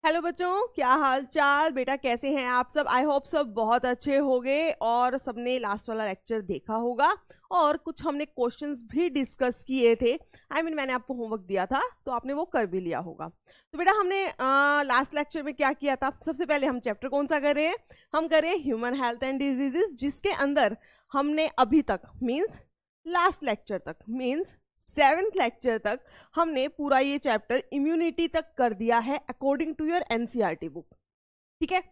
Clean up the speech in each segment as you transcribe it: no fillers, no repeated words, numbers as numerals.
Hello बच्चों, क्या हाल चाल बेटा, कैसे हैं आप सब। आई होप सब बहुत अच्छे होंगे और सबने लास्ट वाला लेक्चर देखा होगा और कुछ हमने क्वेश्चंस भी डिस्कस किए थे। मैंने आपको होमवर्क दिया था तो आपने वो कर भी लिया होगा। तो बेटा हमने लास्ट लेक्चर में क्या किया था। सबसे पहले हम चैप्टर कौन सा कर रहे हैं, हम कर रहे हैं ह्यूमन हेल्थ एंड डिजीजेस, जिसके अंदर हमने अभी तक मीन्स लास्ट लेक्चर तक मीन्स 7th लेक्चर तक हमने पूरा ये चैप्टर इम्यूनिटी तक कर दिया है according to your NCERT book. ठीक है।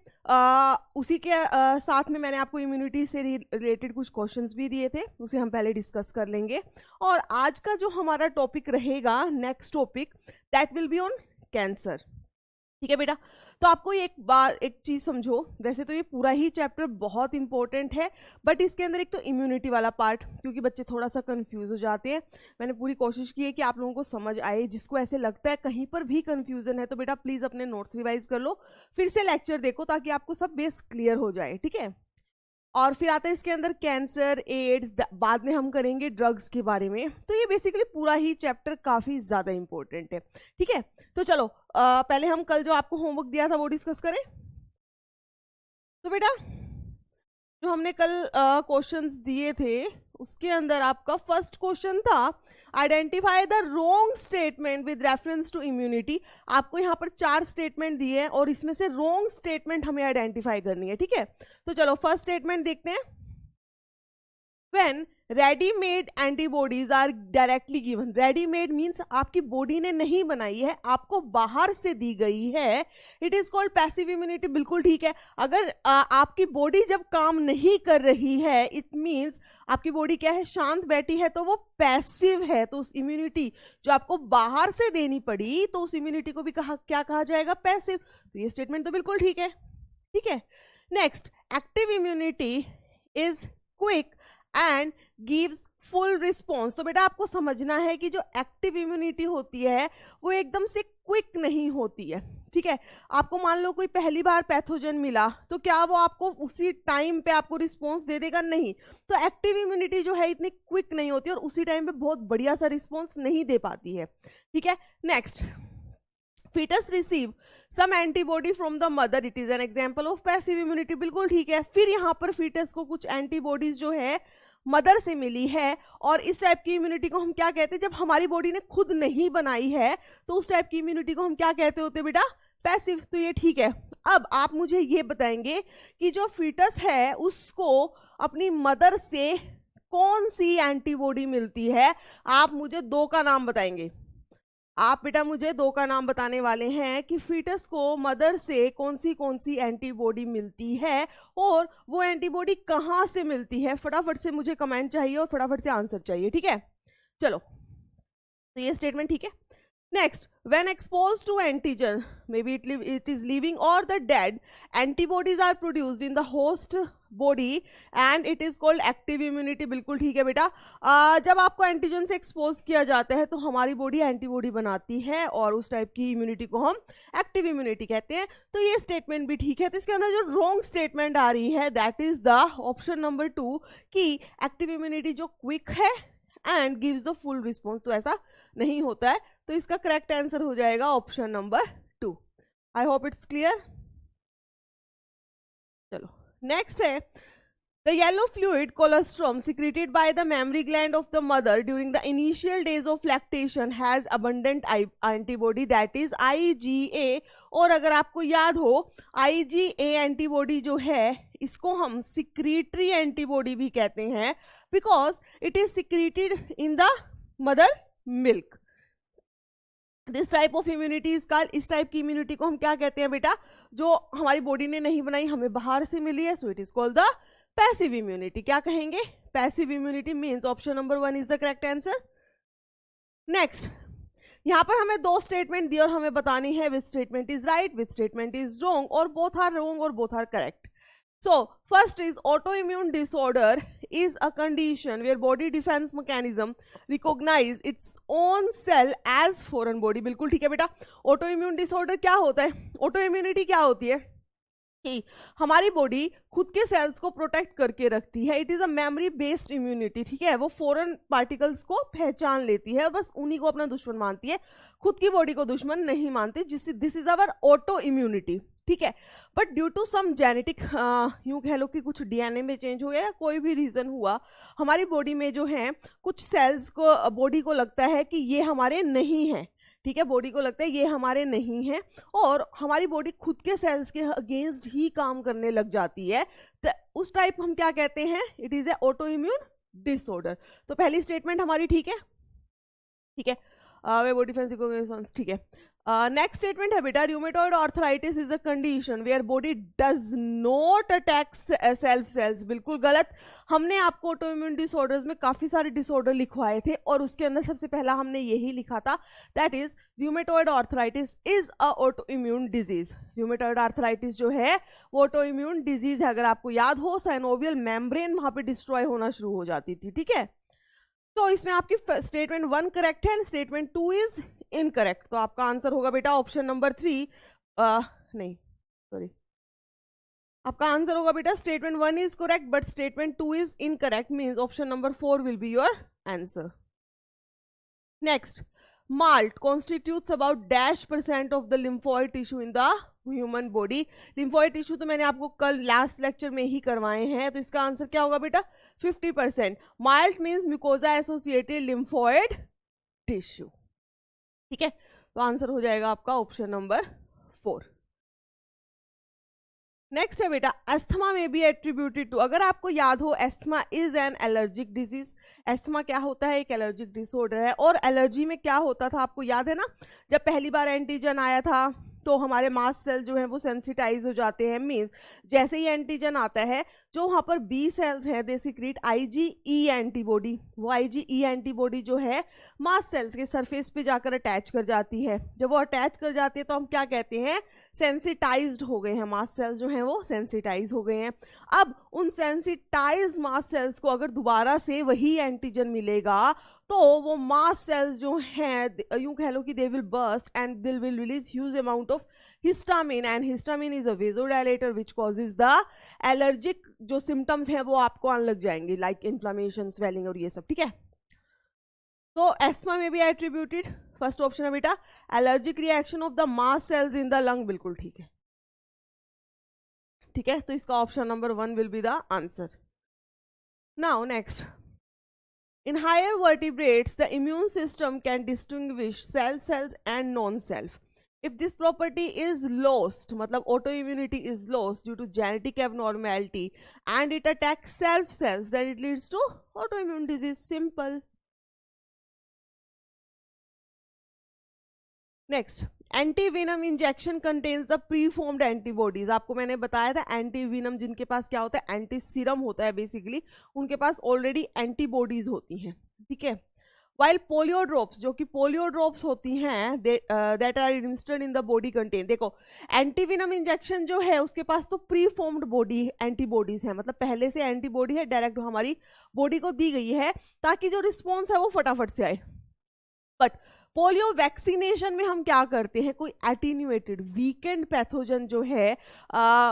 उसी के साथ में मैंने आपको इम्यूनिटी से रिलेटेड कुछ क्वेश्चंस भी दिए थे, उसे हम पहले डिस्कस कर लेंगे। और आज का जो हमारा टॉपिक रहेगा, next topic, that will be on cancer. ठीक है बेटा। तो आपको एक चीज समझो, वैसे तो ये पूरा ही चैप्टर बहुत इंपॉर्टेंट है, बट इसके अंदर एक तो इम्यूनिटी वाला पार्ट, क्योंकि बच्चे थोड़ा सा कंफ्यूज हो जाते हैं। मैंने पूरी कोशिश की है कि आप लोगों को समझ आए। जिसको ऐसे लगता है कहीं पर भी कंफ्यूजन है तो बेटा प्लीज अपने नोट्स रिवाइज कर लो, फिर से लेक्चर देखो ताकि आपको सब बेस क्लियर हो जाए। ठीक है। और फिर आता है इसके अंदर कैंसर, एड्स, बाद में हम करेंगे ड्रग्स के बारे में। तो ये बेसिकली पूरा ही चैप्टर काफी ज्यादा इंपॉर्टेंट है। ठीक है। तो चलो पहले हम कल जो आपको होमवर्क दिया था वो डिस्कस करें। तो बेटा जो हमने कल क्वेश्चंस दिए थे उसके अंदर आपका फर्स्ट क्वेश्चन था identify the wrong statement with reference to immunity. आपको यहाँ पर 4 स्टेटमेंट दिए हैं और इसमें से रॉन्ग स्टेटमेंट हमें आइडेंटिफाई करनी है। ठीक है। तो चलो फर्स्ट स्टेटमेंट देखते हैं। When ready-made antibodies are directly given, ready-made means आपकी बॉडी ने नहीं बनाई है, आपको बाहर से दी गई है, it is called passive immunity. बिल्कुल ठीक है। अगर आपकी बॉडी जब काम नहीं कर रही है, इट मीन्स आपकी बॉडी क्या है, शांत बैठी है, तो वो पैसिव है। तो उस इम्यूनिटी जो आपको बाहर से देनी पड़ी, तो उस इम्यूनिटी को भी क्या कहा जाएगा, पैसिव। तो ये स्टेटमेंट तो बिल्कुल ठीक है। ठीक है। Next, active immunity is quick and gives full response. तो बेटा आपको समझना है कि जो एक्टिव इम्यूनिटी होती है वो एकदम से क्विक नहीं होती है। ठीक है। आपको मान लो कोई पहली बार पैथोजन मिला तो क्या वो आपको उसी टाइम पे आपको रिस्पॉन्स दे देगा, नहीं। तो एक्टिव इम्यूनिटी जो है इतनी क्विक नहीं होती और उसी टाइम पे बहुत बढ़िया सा रिस्पॉन्स नहीं दे पाती है। ठीक है। Next, fetus receive some antibody from the mother, it is an example of passive immunity। बिल्कुल ठीक है। फिर यहाँ पर fetus को कुछ एंटीबॉडीज जो है मदर से मिली है, और इस टाइप की इम्यूनिटी को हम क्या कहते हैं, जब हमारी बॉडी ने खुद नहीं बनाई है तो उस टाइप की इम्यूनिटी को हम क्या कहते होते बेटा, पैसिव। तो ये ठीक है। अब आप मुझे ये बताएंगे कि जो फीटस है उसको अपनी मदर से कौन सी एंटीबॉडी मिलती है। आप मुझे 2 का नाम बताएंगे। आप बेटा मुझे 2 का नाम बताने वाले हैं कि फीटस को मदर से कौन सी एंटीबॉडी मिलती है और वो एंटीबॉडी कहाँ से मिलती है। फटाफट से मुझे कमेंट चाहिए और फटाफट से आंसर चाहिए। ठीक है। चलो, तो ये स्टेटमेंट ठीक है। Next, when exposed to antigen, maybe it is living or the dead, antibodies are produced in the host body and it is called active immunity। बिल्कुल ठीक है बेटा। जब आपको एंटीजन से एक्सपोज किया जाता है तो हमारी बॉडी एंटीबॉडी बनाती है और उस टाइप की इम्यूनिटी को हम एक्टिव इम्यूनिटी कहते हैं। तो ये स्टेटमेंट भी ठीक है। तो इसके अंदर जो रॉन्ग स्टेटमेंट आ रही है that is the option number 2 कि एक्टिव इम्यूनिटी जो क्विक है and gives the full response. तो ऐसा नहीं होता है। तो इसका करेक्ट आंसर हो जाएगा option number 2। I hope it's clear. चलो नेक्स्ट है, the yellow fluid colostrum secreted by the mammary gland of the mother during the initial days of lactation has abundant antibody that is IgA। और अगर आपको याद हो, IgA antibody जो है इसको हम सिक्रीटरी एंटीबॉडी भी कहते हैं because it is secreted in the mother milk. This type of immunity इस टाइप की इम्यूनिटी को हम क्या कहते हैं बेटा, जो हमारी बॉडी ने नहीं बनाई, हमें बाहर से मिली है। So it is called the passive immunity. क्या कहेंगे, passive immunity means option number 1 is the correct answer. Next, यहाँ पर हमें 2 स्टेटमेंट दी और हमें बतानी है which statement is right, which statement is wrong, और बोथ आर रॉन्ग और both are correct. So first is autoimmune disorder is a condition where body defense mechanism recognize its own cell as foreign body। बिल्कुल ठीक है बेटा। autoimmune disorder क्या होता है, autoimmunity क्या होती है, कि हमारी बॉडी खुद के सेल्स को प्रोटेक्ट करके रखती है। It is a memory based immunity, ठीक है। वो फॉरेन पार्टिकल्स को पहचान लेती है, बस उन्हीं को अपना दुश्मन मानती है, खुद की बॉडी को दुश्मन नहीं मानती। जिससे this is our autoimmunity, ठीक है। But due to some genetic, यूं कह लो कि कुछ डीएनए में चेंज हो गया या कोई भी रीजन हुआ, हमारी बॉडी में जो है कुछ सेल्स को, बॉडी को लगता है कि ये हमारे नहीं है, ठीक है। बॉडी को लगता है ये हमारे नहीं है और हमारी बॉडी खुद के सेल्स के अगेंस्ट ही काम करने लग जाती है। तो उस टाइप हम क्या कहते हैं, it is a auto immune disorder. तो पहली स्टेटमेंट हमारी ठीक है, ठीक है। वे बॉडी डिफेंस रिकॉग्निशन, ठीक है। नेक्स्ट स्टेटमेंट है बेटा, rheumatoid arthritis is a condition where body does not attack self cells. बिल्कुल गलत। हमने आपको ऑटो इम्यून डिसऑर्डर्स में काफी सारे डिसऑर्डर लिखवाए थे और उसके अंदर सबसे पहला हमने यही लिखा था, that is rheumatoid arthritis is a auto immune disease. Rheumatoid arthritis जो है वो ऑटो इम्यून डिजीज है। अगर आपको याद हो, साइनोवियल मेम्ब्रेन वहां पे डिस्ट्रॉय होना शुरू हो जाती थी, ठीक है। तो इसमें आपकी स्टेटमेंट 1 करेक्ट है एंड स्टेटमेंट 2 इज इनकरेक्ट। तो आपका आंसर होगा बेटा ऑप्शन नंबर 3, नहीं सॉरी, आपका आंसर होगा बेटा statement 1 is correct but statement 2 is incorrect, means option number 4 will be your answer. Next, malt constitutes about -% of the lymphoid tissue in the human body। lymphoid tissue तो मैंने आपको कल last lecture में ही करवाए हैं, तो इसका आंसर क्या होगा बेटा 50%। malt means mucosa associated lymphoid tissue, ठीक है। तो आंसर हो जाएगा आपका ऑप्शन नंबर 4। नेक्स्ट है बेटा, एस्थमा में बी एट्रीब्यूटेड टू। अगर आपको याद हो, asthma is an allergic disease. Asthma क्या होता है, एक एलर्जिक डिसऑर्डर है। और एलर्जी में क्या होता था आपको याद है ना, जब पहली बार एंटीजन आया था तो हमारे मास्ट सेल जो है वो सेंसिटाइज हो जाते हैं। मींस जैसे ही एंटीजन आता है, जो वहां पर बी सेल्स हैं दे सीक्रेट आईजीई एंटीबॉडी। वो आईजीई एंटीबॉडी जो है मास्ट सेल्स के सरफेस पे जाकर अटैच कर जाती है। जब वो अटैच कर जाती है तो हम क्या कहते हैं, सेंसिटाइज्ड हो गए हैं, मास्ट सेल्स जो हैं वो सेंसिटाइज हो गए हैं। अब उन सेंसिटाइज मास्ट सेल्स को अगर दोबारा से वही एंटीजन मिलेगा तो वो मास्ट सेल्स जो हैं, यूं कह लो कि they will burst and they will release huge amount of histamine, and histamine is a vasodilator which causes the allergic जो सिम्टम्स हैं वो आपको आने लग जाएंगे, लाइक इन्फ्लेमेशन, स्वेलिंग और ये सब, ठीक है। तो एस्थमा में भी एट्रीब्यूटेड, फर्स्ट ऑप्शन है बेटा allergic reaction of the mast cells in the lung, बिल्कुल ठीक है, ठीक है। तो इसका option number 1 will be the answer. Now next, in higher vertebrates the immune system can distinguish cells and non-self। if this property is lost, मतलब autoimmunity is lost due to genetic abnormality and it attacks self cells, then it leads to autoimmune disease, simple। Next, antivenom injection contains the preformed antibodies. आपको मैंने बताया था antivenom जिनके पास क्या होता है, anti serum होता है बेसिकली, उनके पास ऑलरेडी एंटीबॉडीज होती हैं, ठीक है। वाइल पोलियो ड्रॉप्स, जो कि पोलियो ड्रॉप्स होती हैं that are administered in the body contain. देखो एंटीवेनम इंजेक्शन जो है उसके पास तो प्रीफॉर्म्ड बॉडी एंटीबॉडीज है, मतलब पहले से एंटीबॉडी है, डायरेक्ट हमारी बॉडी को दी गई है ताकि जो रिस्पॉन्स है वो फटाफट से आए। बट पोलियो वैक्सीनेशन में हम क्या करते हैं, कोई एटीन्यूएटेड वीकेंड पैथोजन जो है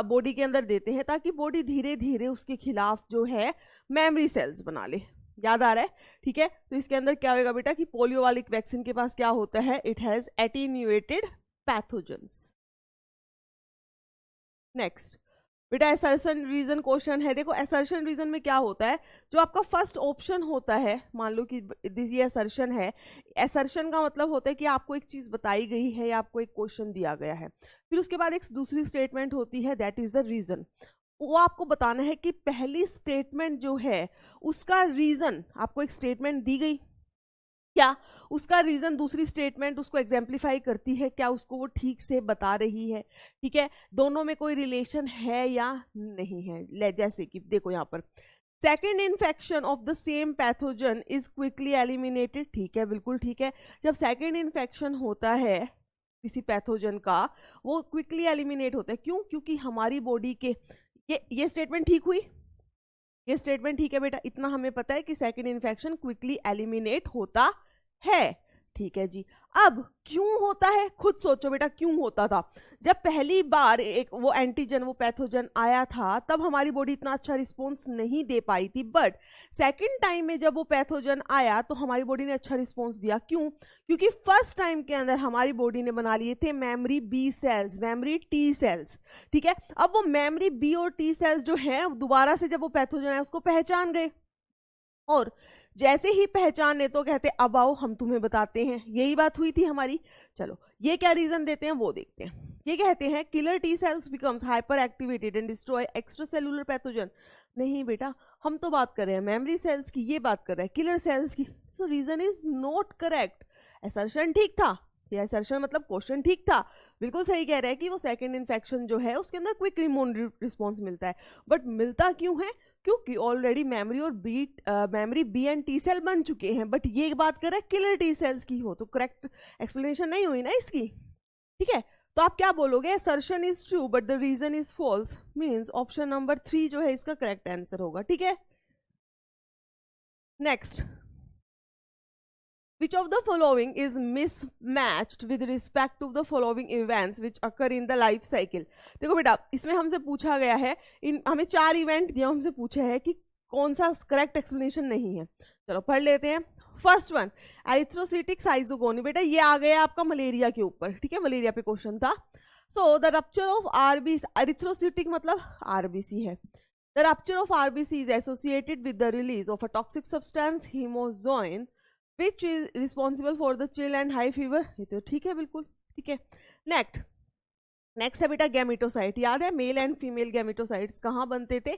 बॉडी के अंदर देते हैं ताकि बॉडी धीरे धीरे उसके खिलाफ जो है मेमोरी सेल्स बना ले। याद आ रहा है, ठीक है। तो इसके अंदर क्या होगा बेटा कि पोलियो वाली वैक्सीन के पास क्या होता है, it has attenuated pathogens. Next बेटा, असर्शन रीजन क्वेश्चन है। देखो असर्शन रीजन में क्या होता है, जो आपका फर्स्ट ऑप्शन होता है, मान लो कि ये असर्शन है, असर्शन का मतलब होता है कि आपको एक चीज बताई गई है या आपको एक क्वेश्चन दिया गया है, फिर उसके बाद एक दूसरी स्टेटमेंट होती है, दैट इज द रीजन। वो आपको बताना है कि पहली स्टेटमेंट जो है उसका रीजन, आपको एक स्टेटमेंट दी गई, क्या उसका रीजन दूसरी स्टेटमेंट उसको एग्जाम्प्लीफाई करती है, क्या उसको वो ठीक से बता रही है, ठीक है। दोनों में कोई रिलेशन है या नहीं है। जैसे कि देखो यहाँ पर second infection of the same pathogen is quickly eliminated, ठीक है, बिल्कुल ठीक है। जब सेकेंड इन्फेक्शन होता है किसी पैथोजन का, वो क्विकली एलिमिनेट होता है। क्यों? क्योंकि हमारी बॉडी के ये स्टेटमेंट ठीक हुई, ये स्टेटमेंट ठीक है बेटा, इतना हमें पता है कि सेकेंड इन्फेक्शन क्विकली एलिमिनेट होता है, ठीक है जी। अब क्यों होता है, खुद सोचो बेटा क्यों होता था। जब पहली बार एक वो एंटीजन, वो पैथोजन आया था, तब हमारी बॉडी इतना अच्छा रिस्पॉन्स नहीं दे पाई थी। बट सेकंड टाइम में जब वो पैथोजन आया तो हमारी बॉडी ने अच्छा रिस्पॉन्स दिया। क्यों? क्योंकि फर्स्ट टाइम के अंदर हमारी बॉडी ने बना लिए थे memory B cells, memory T cells. ठीक है, अब वो मेमोरी बी और टी सेल्स जो है दोबारा से जब वो पैथोजन आया उसको पहचान गए, और जैसे ही पहचाने तो कहते अब आओ हम तुम्हें बताते हैं। यही बात हुई थी हमारी। चलो ये क्या रीजन देते हैं वो देखते हैं। ये कहते हैं killer T cells becomes hyper activated and destroy extra cellular pathogen. नहीं बेटा, हम तो बात कर रहे हैं मेमोरी सेल्स की, ये बात कर रहे हैं किलर सेल्स की। So reason is not correct. Assertion ठीक था, ये असर्शन मतलब क्वेश्चन ठीक था, बिल्कुल सही कह रहे हैं कि वो सेकंड इन्फेक्शन जो है उसके अंदर क्विक इम्यून रिस्पॉन्स मिलता है। बट मिलता क्यों है? क्योंकि ऑलरेडी मेमोरी और memory B and T cell बन चुके हैं। बट ये बात कर रहे हैं किलर टी सेल्स की, हो तो करेक्ट एक्सप्लेनेशन नहीं हुई ना इसकी। ठीक है, तो आप क्या बोलोगे? Assertion is true but the reason is false, means option number 3 जो है इसका करेक्ट आंसर होगा। ठीक है, next, which of the following is mismatched with respect to the following events which occur in the life cycle? देखो बेटा, इसमें हमसे पूछा गया है, हमें 4 इवेंट दिया, हमसे पूछा है कि कौन सा करेक्ट एक्सप्लेनेशन नहीं है। चलो पढ़ लेते हैं। First one, erythrocytic साइजोगोनी। बेटा ये आ गया आपका मलेरिया के ऊपर। ठीक है, मलेरिया पे क्वेश्चन था। So the rupture of RBC, erythrocytic मतलब आरबीसी है। The rupture of RBC is associated with the release of a toxic substance hemozoin which is responsible for the chill and high fever. ये तो ठीक है, बिल्कुल ठीक है। नेक्स्ट है बेटा गैमेटोसाइट। याद है मेल एंड फीमेल गैमेटोसाइट्स कहाँ बनते थे?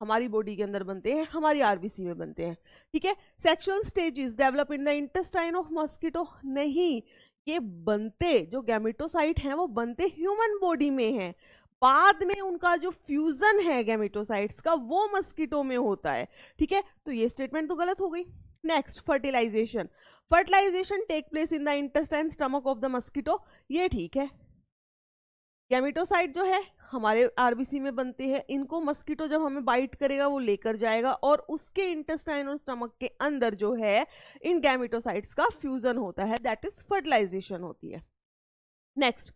हमारी बॉडी के अंदर बनते हैं, हमारी आरबीसी में बनते हैं। ठीक है, sexual stages develop in the intestine of mosquito. नहीं, ये बनते जो गैमेटोसाइट हैं वो बनते ह्यूमन बॉडी में हैं, बाद में उनका जो फ्यूजन है गैमेटोसाइट्स का वो मस्कीटो में होता है। ठीक है, तो ये स्टेटमेंट तो गलत हो गई। Next, fertilisation. Fertilisation take place in the intestine stomach of the mosquito. ये ठीक है, गैमेटोसाइट जो है हमारे आरबीसी में बनते हैं, इनको मस्कीटो जब हमें बाइट करेगा वो लेकर जाएगा और उसके इंटेस्टाइन और स्टमक के अंदर जो है इन गैमेटोसाइट्स का फ्यूजन होता है, दैट इज फर्टिलाइजेशन होती है। Next,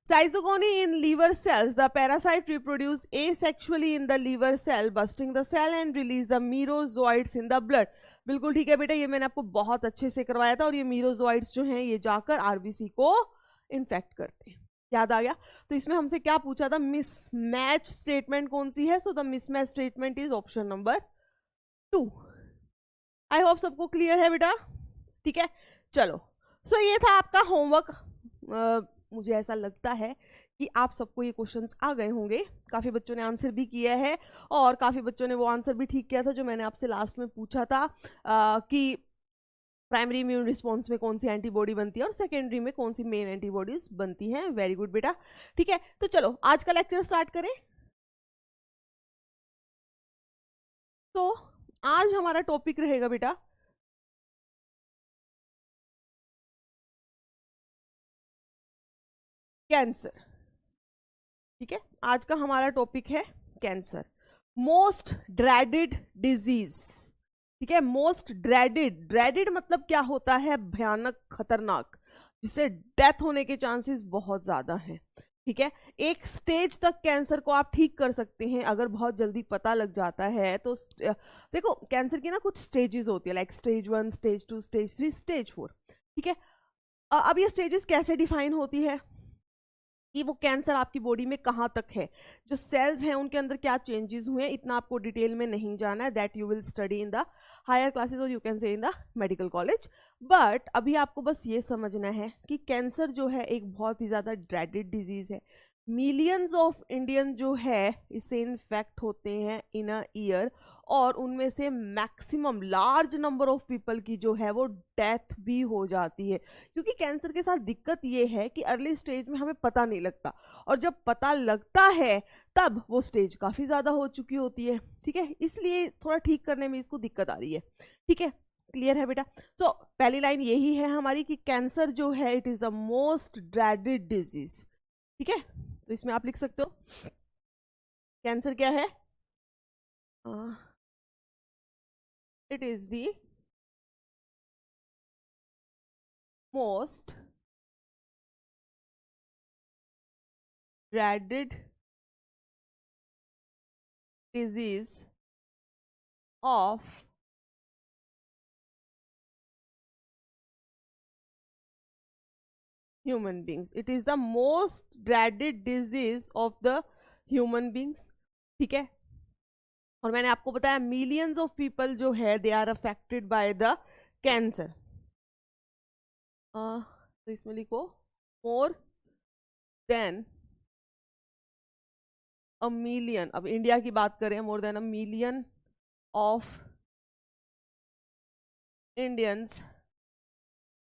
schizogony in liver cells, the parasite reproduce asexually in the liver cell bursting the cell and release the merozoites in the blood. बिल्कुल ठीक है बेटा, ये मैंने आपको बहुत अच्छे से करवाया था। और ये मीरोजोइड्स जो हैं ये जाकर आरबीसी को इन्फेक्ट करते हैं। याद आ गया? तो इसमें हमसे क्या पूछा था? मिसमैच स्टेटमेंट कौन सी है? So the mismatch statement is option number 2। I hope सबको क्लियर है बेटा। ठीक है, चलो। सो ये था आपका होमवर्क। मुझे ऐसा लगता है कि आप सबको ये क्वेश्चंस आ गए होंगे। काफ़ी बच्चों ने आंसर भी किया है और काफ़ी बच्चों ने वो आंसर भी ठीक किया था जो मैंने आपसे लास्ट में पूछा था कि प्राइमरी इम्यून रिस्पॉन्स में कौन सी एंटीबॉडी बनती है और सेकेंडरी में कौन सी मेन एंटीबॉडीज बनती हैं। वेरी गुड बेटा। ठीक है, तो चलो आज का लेक्चर स्टार्ट करें। तो आज हमारा टॉपिक रहेगा बेटा कैंसर। ठीक है, आज का हमारा टॉपिक है कैंसर, मोस्ट ड्रेडेड डिजीज। ठीक है, मोस्ट ड्रेडेड, ड्रेडेड मतलब क्या होता है? भयानक, खतरनाक, जिससे डेथ होने के चांसेस बहुत ज्यादा हैं। ठीक है, एक स्टेज तक कैंसर को आप ठीक कर सकते हैं अगर बहुत जल्दी पता लग जाता है तो। देखो कैंसर की ना कुछ स्टेजेस होती है, like stage 1, stage 2, stage 3, stage 4। ठीक है, अब ये स्टेजेस कैसे डिफाइन होती है कि वो कैंसर आपकी बॉडी में कहाँ तक है, जो सेल्स हैं उनके अंदर क्या चेंजेस हुए हैं, इतना आपको डिटेल में नहीं जाना है। That you will study in the higher classes और you can say in the medical college. But अभी आपको बस ये समझना है कि कैंसर जो है एक बहुत ही ज़्यादा ड्रेडेड डिजीज है। मिलियंस ऑफ इंडियन जो है इससे इन्फेक्ट होते हैं इन अ ईयर, और उनमें से maximum large number of people की जो है वो डेथ भी हो जाती है। क्योंकि कैंसर के साथ दिक्कत ये है कि अर्ली स्टेज में हमें पता नहीं लगता, और जब पता लगता है तब वो स्टेज काफ़ी ज़्यादा हो चुकी होती है। ठीक है, इसलिए थोड़ा ठीक करने में इसको दिक्कत आ रही है। ठीक है, क्लियर है बेटा? तो पहली लाइन यही है हमारी कि कैंसर जो है it is the most dreaded disease. ठीक है, तो इसमें आप लिख सकते हो कैंसर क्या है? It is the most dreaded disease of human beings. It is the most dreaded disease of the human beings. ठीक है, और मैंने आपको बताया मिलियंस ऑफ पीपल जो है they are affected by the cancer. तो इसमें लिखो मोर देन अ मिलियन. अब इंडिया की बात करें, more than a million of Indians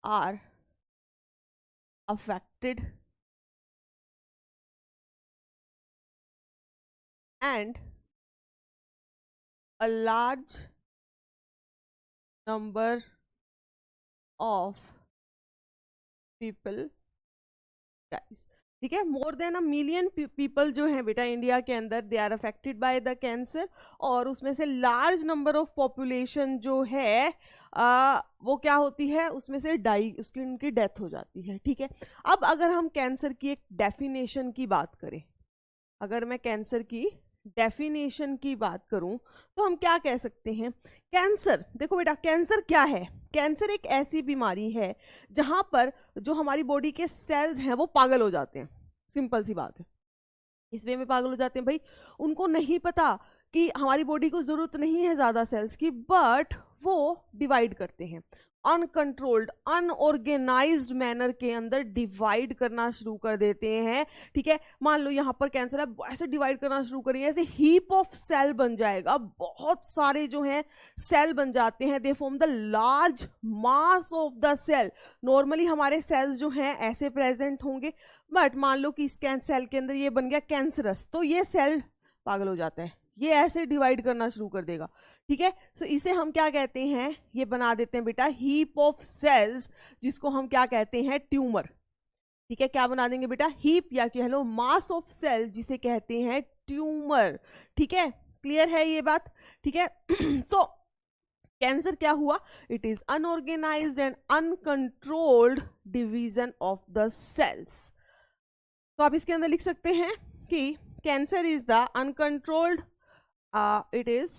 are affected and a large number of people dies. ठीक है, more than a million people जो हैं बेटा इंडिया के अंदर they are affected by the cancer, और उसमें से लार्ज नंबर ऑफ पॉपुलेशन जो है वो क्या होती है, उसमें से उसकी उनकी डेथ हो जाती है. ठीक है, अब अगर हम कैंसर की एक डेफिनेशन की बात करें, अगर मैं कैंसर की डेफिनेशन की बात करूं तो हम क्या कह सकते हैं. कैंसर, देखो बेटा कैंसर क्या है. कैंसर एक ऐसी बीमारी है जहां पर जो हमारी बॉडी के सेल्स हैं वो पागल हो जाते हैं. सिंपल सी बात है, इस वे में पागल हो जाते हैं भाई, उनको नहीं पता कि हमारी बॉडी को जरूरत नहीं है ज्यादा सेल्स की, बट वो डिवाइड करते हैं अनकंट्रोल्ड अनऑर्गेनाइज्ड मैनर के अंदर डिवाइड करना शुरू कर देते हैं. ठीक है, मान लो यहाँ पर कैंसर है, ऐसे डिवाइड करना शुरू करेंगे, ऐसे हीप ऑफ सेल बन जाएगा, बहुत सारे जो हैं सेल बन जाते हैं. They form the large mass of the cell. Normally हमारे सेल्स जो हैं ऐसे प्रेजेंट होंगे, बट मान लो कि इस सेल के अंदर ये बन गया कैंसरस, तो ये सेल पागल हो जाता है, ये ऐसे डिवाइड करना शुरू कर देगा. ठीक है, तो इसे हम क्या कहते हैं, ये बना देते हैं बेटा हीप ऑफ सेल्स, जिसको हम क्या कहते हैं, ट्यूमर. ठीक है, क्या बना देंगे बेटा, हीप या कह लो मास ऑफ सेल, जिसे कहते हैं ट्यूमर. ठीक है, क्लियर है ये बात. ठीक है, सो कैंसर क्या हुआ, it is unorganised and uncontrolled division of the cells. तो आप इसके अंदर लिख सकते हैं कि cancer is the uncontrolled, it is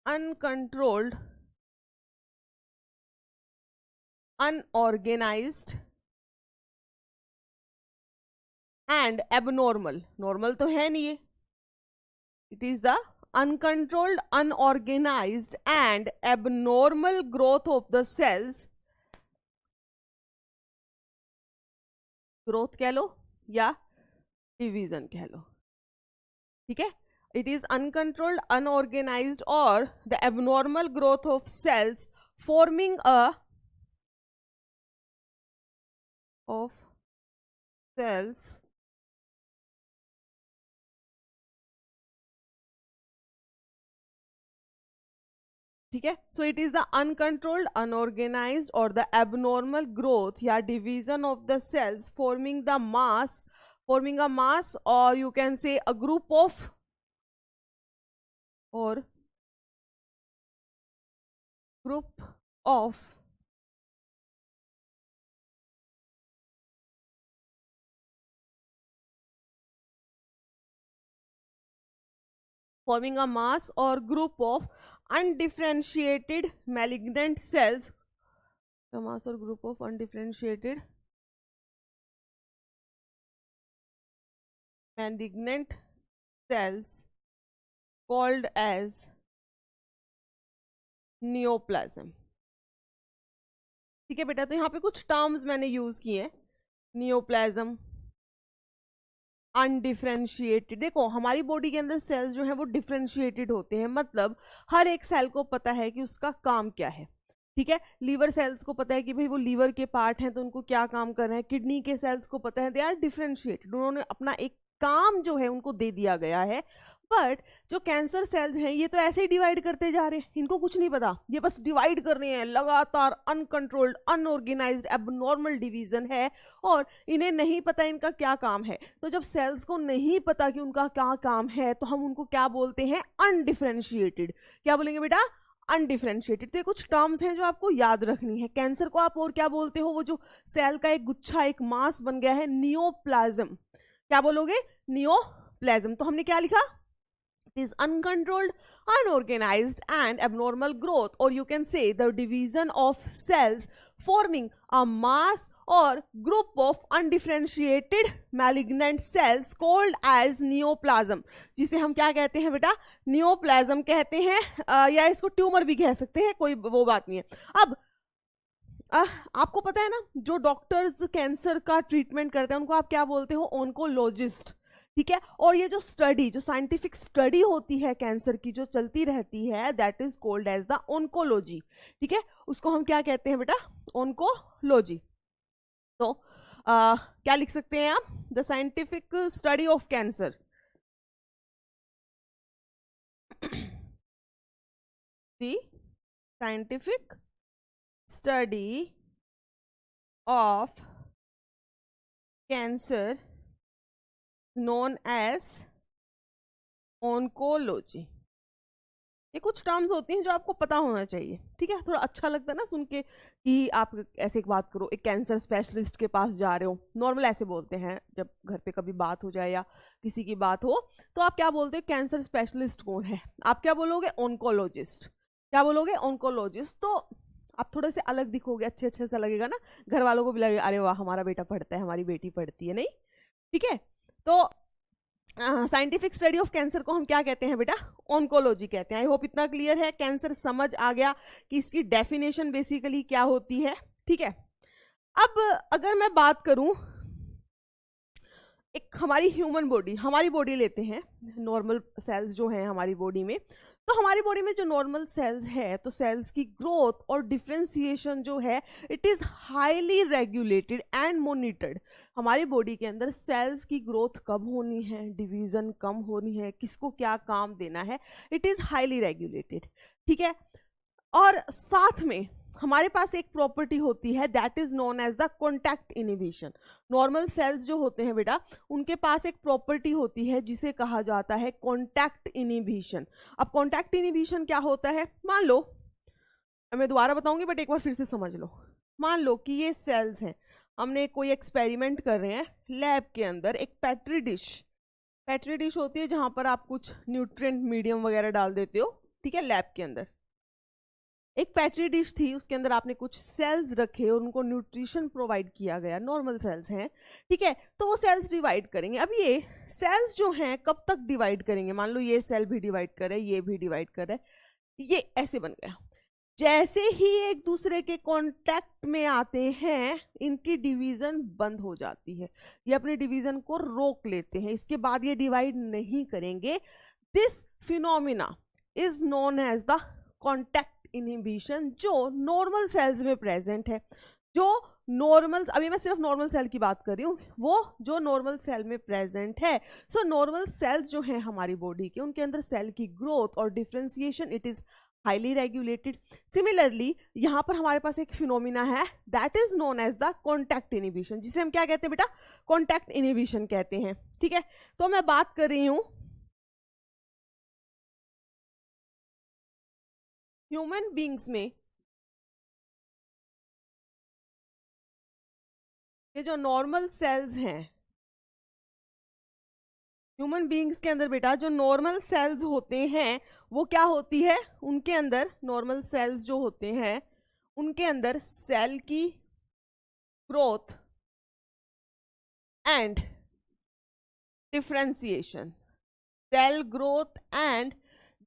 uncontrolled, unorganized and abnormal. Normal तो है नहीं ये, it is the uncontrolled, unorganized and abnormal growth of the cells. Growth कह लो या डिवीजन कह लो. ठीक है, इट इज अनकंट्रोल्ड अनऑर्गेनाइज्ड और the abnormal growth of cells forming ठीक है, so it is the uncontrolled unorganised और द एबनॉर्मल ग्रोथ या division of the cells forming a mass, or you can say a group of, or group of forming a mass or group of undifferentiated malignant cells, a mass or group of undifferentiated malignant cells called as neoplasm. ठीक है बेटा, तो यहाँ पे कुछ terms मैंने use किए हैं, नियोप्लाज्म, अनडिफरेंशिएटेड. देखो हमारी बॉडी के अंदर सेल्स जो है वो डिफरेंशिएटेड होते हैं, मतलब हर एक सेल को पता है कि उसका काम क्या है. ठीक है, लीवर सेल्स को पता है कि भाई वो लीवर के पार्ट हैं तो उनको क्या काम करना है. किडनी के सेल्स को पता है, दे आर डिफरेंशिएटेड, उन्होंने अपना एक काम जो है उनको दे दिया गया है. बट जो कैंसर सेल्स हैं ये तो ऐसे ही डिवाइड करते जा रहे हैं, इनको कुछ नहीं पता, ये बस डिवाइड कर रहे हैं लगातार, अनकंट्रोल्ड अनऑर्गेनाइज्ड एबनॉर्मल डिवीजन है और इन्हें नहीं पता इनका क्या काम है. तो जब सेल्स को नहीं पता कि उनका क्या काम है तो हम उनको क्या बोलते हैं, अनडिफरेंशिएटेड. क्या बोलेंगे बेटा, अनडिफरेंशिएटेड। तो ये कुछ टर्म्स हैं जो आपको याद रखनी है। कैंसर को आप और क्या बोलते हो, वो जो सेल का एक गुच्छा, एक मास बन गया है, नियोप्लाज्म। क्या बोलोगे, नियोप्लाज्म। तो हमने क्या लिखा, it is uncontrolled, unorganized and abnormal growth, or you can say the division of cells forming a mass or group of undifferentiated malignant cells called as neoplasm, जिसे हम क्या कहते हैं बेटा, नियोप्लाज्म कहते हैं, या इसको ट्यूमर भी कह सकते हैं, कोई वो बात नहीं है। अब आपको पता है ना, जो डॉक्टर्स कैंसर का ट्रीटमेंट करते हैं उनको आप क्या बोलते हो, ओंकोलॉजिस्ट, ठीक है। और ये जो स्टडी, जो साइंटिफिक स्टडी होती है कैंसर की, जो चलती रहती है, that is called as the oncology, ठीक है। उसको हम क्या कहते हैं बेटा, ओंकोलॉजी। तो क्या लिख सकते हैं आप, the scientific study of cancer, the scientific study of cancer known as oncology. ये कुछ टर्म्स होती हैं जो आपको पता होना चाहिए, ठीक है। थोड़ा अच्छा लगता है ना सुन के कि आप ऐसे एक बात करो, एक कैंसर स्पेशलिस्ट के पास जा रहे हो, नॉर्मल ऐसे बोलते हैं जब घर पे कभी बात हो जाए या किसी की बात हो, तो आप क्या बोलते हो, कैंसर स्पेशलिस्ट कौन है, आप क्या बोलोगे, ओंकोलॉजिस्ट। क्या बोलोगे, ओंकोलॉजिस्ट। तो आप थोड़े से अलग दिखोगे, अच्छे अच्छे सा लगेगा ना, घर वालों को भी लगेगा अरे वाह हमारा बेटा पढ़ता है, हमारी बेटी पढ़ती है, नहीं, ठीक है। तो साइंटिफिक स्टडी ऑफ कैंसर को हम क्या कहते हैं बेटा, ओंकोलॉजी कहते हैं। आई होप इतना क्लियर है, कैंसर समझ आ गया कि इसकी डेफिनेशन बेसिकली क्या होती है, ठीक है। अब अगर मैं बात करूं, एक हमारी ह्यूमन बॉडी, हमारी बॉडी लेते हैं, नॉर्मल सेल्स जो हैं हमारी बॉडी में, तो हमारी बॉडी में जो नॉर्मल सेल्स है, तो सेल्स की ग्रोथ और डिफरेंशिएशन जो है, it is highly regulated and monitored. हमारी बॉडी के अंदर सेल्स की ग्रोथ कब होनी है, डिवीजन कम होनी है, किसको क्या काम देना है, इट इज हाईली रेगुलेटेड, ठीक है। और साथ में हमारे पास एक प्रॉपर्टी होती है, that is known as the contact inhibition. Normal cells जो होते हैं बेटा, उनके पास एक प्रॉपर्टी होती है जिसे कहा जाता है कॉन्टैक्ट इनहिबिशन। अब कॉन्टैक्ट इनहिबिशन क्या होता है, मान लो, मैं दोबारा बताऊंगी बट एक बार फिर से समझ लो। मान लो कि ये सेल्स हैं, हमने कोई एक्सपेरिमेंट कर रहे हैं लैब के अंदर, एक पेट्री डिश होती है जहां पर आप कुछ न्यूट्रिएंट मीडियम वगैरह डाल देते हो, ठीक है, लैब के अंदर एक पेट्री डिश थी, उसके अंदर आपने कुछ सेल्स रखे और उनको न्यूट्रिशन प्रोवाइड किया गया, नॉर्मल सेल्स हैं, ठीक है। तो वो सेल्स डिवाइड करेंगे। अब ये सेल्स जो हैं कब तक डिवाइड करेंगे, मान लो ये सेल भी डिवाइड करे, ये भी डिवाइड करे, ये ऐसे बन गया। जैसे ही एक दूसरे के कांटेक्ट में आते हैं, इनकी डिवीजन बंद हो जाती है, ये अपने डिवीजन को रोक लेते हैं, इसके बाद ये डिवाइड नहीं करेंगे। This phenomena is known as the contact inhibition, जो नॉर्मल सेल्स में प्रेजेंट है। जो नॉर्मल, अभी मैं सिर्फ नॉर्मल सेल की बात कर रही हूँ, वो जो नॉर्मल सेल में प्रेजेंट है। सो नॉर्मल सेल्स जो हैं हमारी बॉडी के, उनके अंदर सेल की ग्रोथ और differentiation it is highly regulated. Similarly यहाँ पर हमारे पास एक फिनोमिना है, that is known as the contact inhibition, जिसे हम क्या कहते हैं बेटा, कॉन्टैक्ट इनहिबिशन कहते हैं, ठीक है। तो मैं बात कर रही हूँ ह्यूमन बींग्स में, ये जो नॉर्मल सेल्स हैं ह्यूमन बींग्स के अंदर बेटा, जो नॉर्मल सेल्स होते हैं वो क्या होती है, उनके अंदर नॉर्मल सेल्स जो होते हैं उनके अंदर सेल की growth and differentiation, cell growth and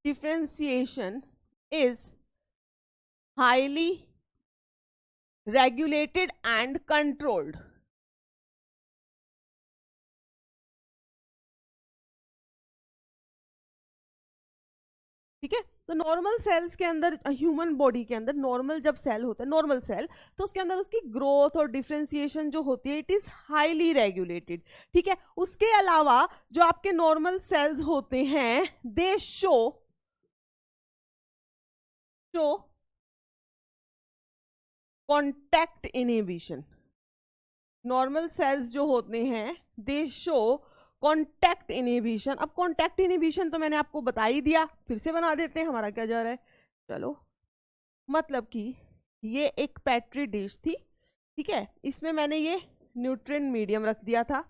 differentiation is highly regulated and controlled, ठीक है। तो नॉर्मल सेल्स के अंदर, ह्यूमन बॉडी के अंदर नॉर्मल जब सेल होता है, नॉर्मल सेल, तो उसके अंदर उसकी ग्रोथ और डिफरेंशिएशन जो होती है इट इज हाईली रेगुलेटेड, ठीक है। उसके अलावा जो आपके नॉर्मल सेल्स होते हैं, दे show contact inhibition. Normal cells जो होते हैं दे शो कॉन्टैक्ट इनहिबिशन। अब कॉन्टैक्ट इनहिबिशन तो मैंने आपको बता ही दिया, फिर से बना देते हैं, हमारा क्या जा रहा है, चलो मतलब कि ये एक पेट्री डिश थी, ठीक है, इसमें मैंने ये न्यूट्रिएंट मीडियम रख दिया था,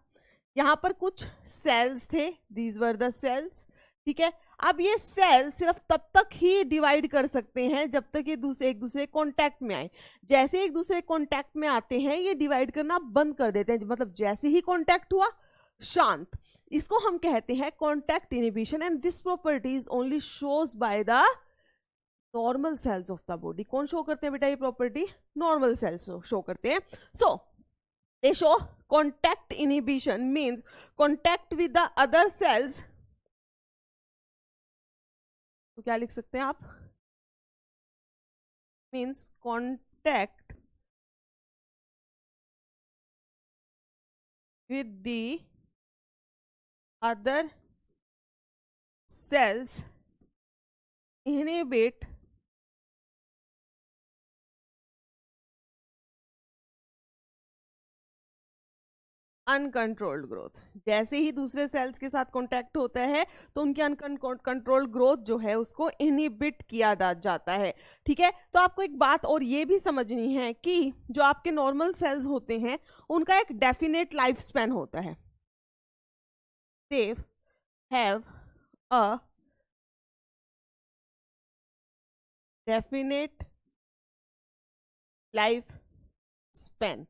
यहाँ पर कुछ सेल्स थे, दीज वर द सेल्स, ठीक है। अब ये सेल सिर्फ तब तक ही डिवाइड कर सकते हैं जब तक ये एक दूसरे कांटेक्ट में आए। जैसे एक दूसरे कांटेक्ट में आते हैं ये डिवाइड करना बंद कर देते हैं, मतलब जैसे ही कांटेक्ट हुआ शांत। इसको हम कहते हैं contact inhibition and this property is only shows by the normal sales of the body. कौन शो करते हैं बेटा ये प्रॉपर्टी? नॉर्मल सेल्स शो करते हैं। So they show contact inhibition means contact with the other cells. तो क्या लिख सकते हैं आप? Means contact with the other cells inhibit uncontrolled growth. जैसे ही दूसरे सेल्स के साथ कांटेक्ट होता है तो उनकी अनकंट्रोल्ड ग्रोथ जो है उसको इनहिबिट किया जाता है, ठीक है। तो आपको एक बात और ये भी समझनी है कि जो आपके नॉर्मल सेल्स होते हैं उनका एक डेफिनेट लाइफ स्पैन होता है। They have a definite life span,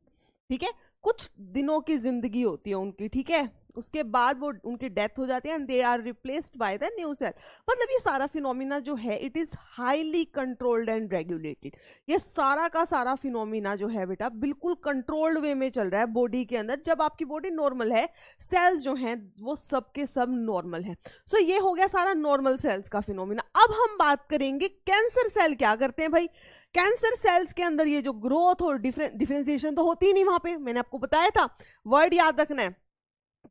ठीक है। कुछ दिनों की जिंदगी होती है उनकी, ठीक है, उसके बाद वो उनकी डेथ हो जाती है and they are replaced by the new cell. मतलब ये सारा फिनोमिना जो है it is highly controlled and regulated. ये सारा का सारा फिनोमिना जो है बेटा बिल्कुल कंट्रोल्ड वे में चल रहा है बॉडी के अंदर। जब आपकी बॉडी नॉर्मल है, सेल्स जो हैं वो सब के सब नॉर्मल है। सो ये हो गया सारा नॉर्मल सेल्स का फिनोमिना। अब हम बात करेंगे कैंसर सेल क्या करते हैं। भाई कैंसर सेल्स के अंदर ये जो ग्रोथ और डिफरेंशिएशन तो होती ही नहीं वहां पे, मैंने आपको बताया था, वर्ड याद रखना है।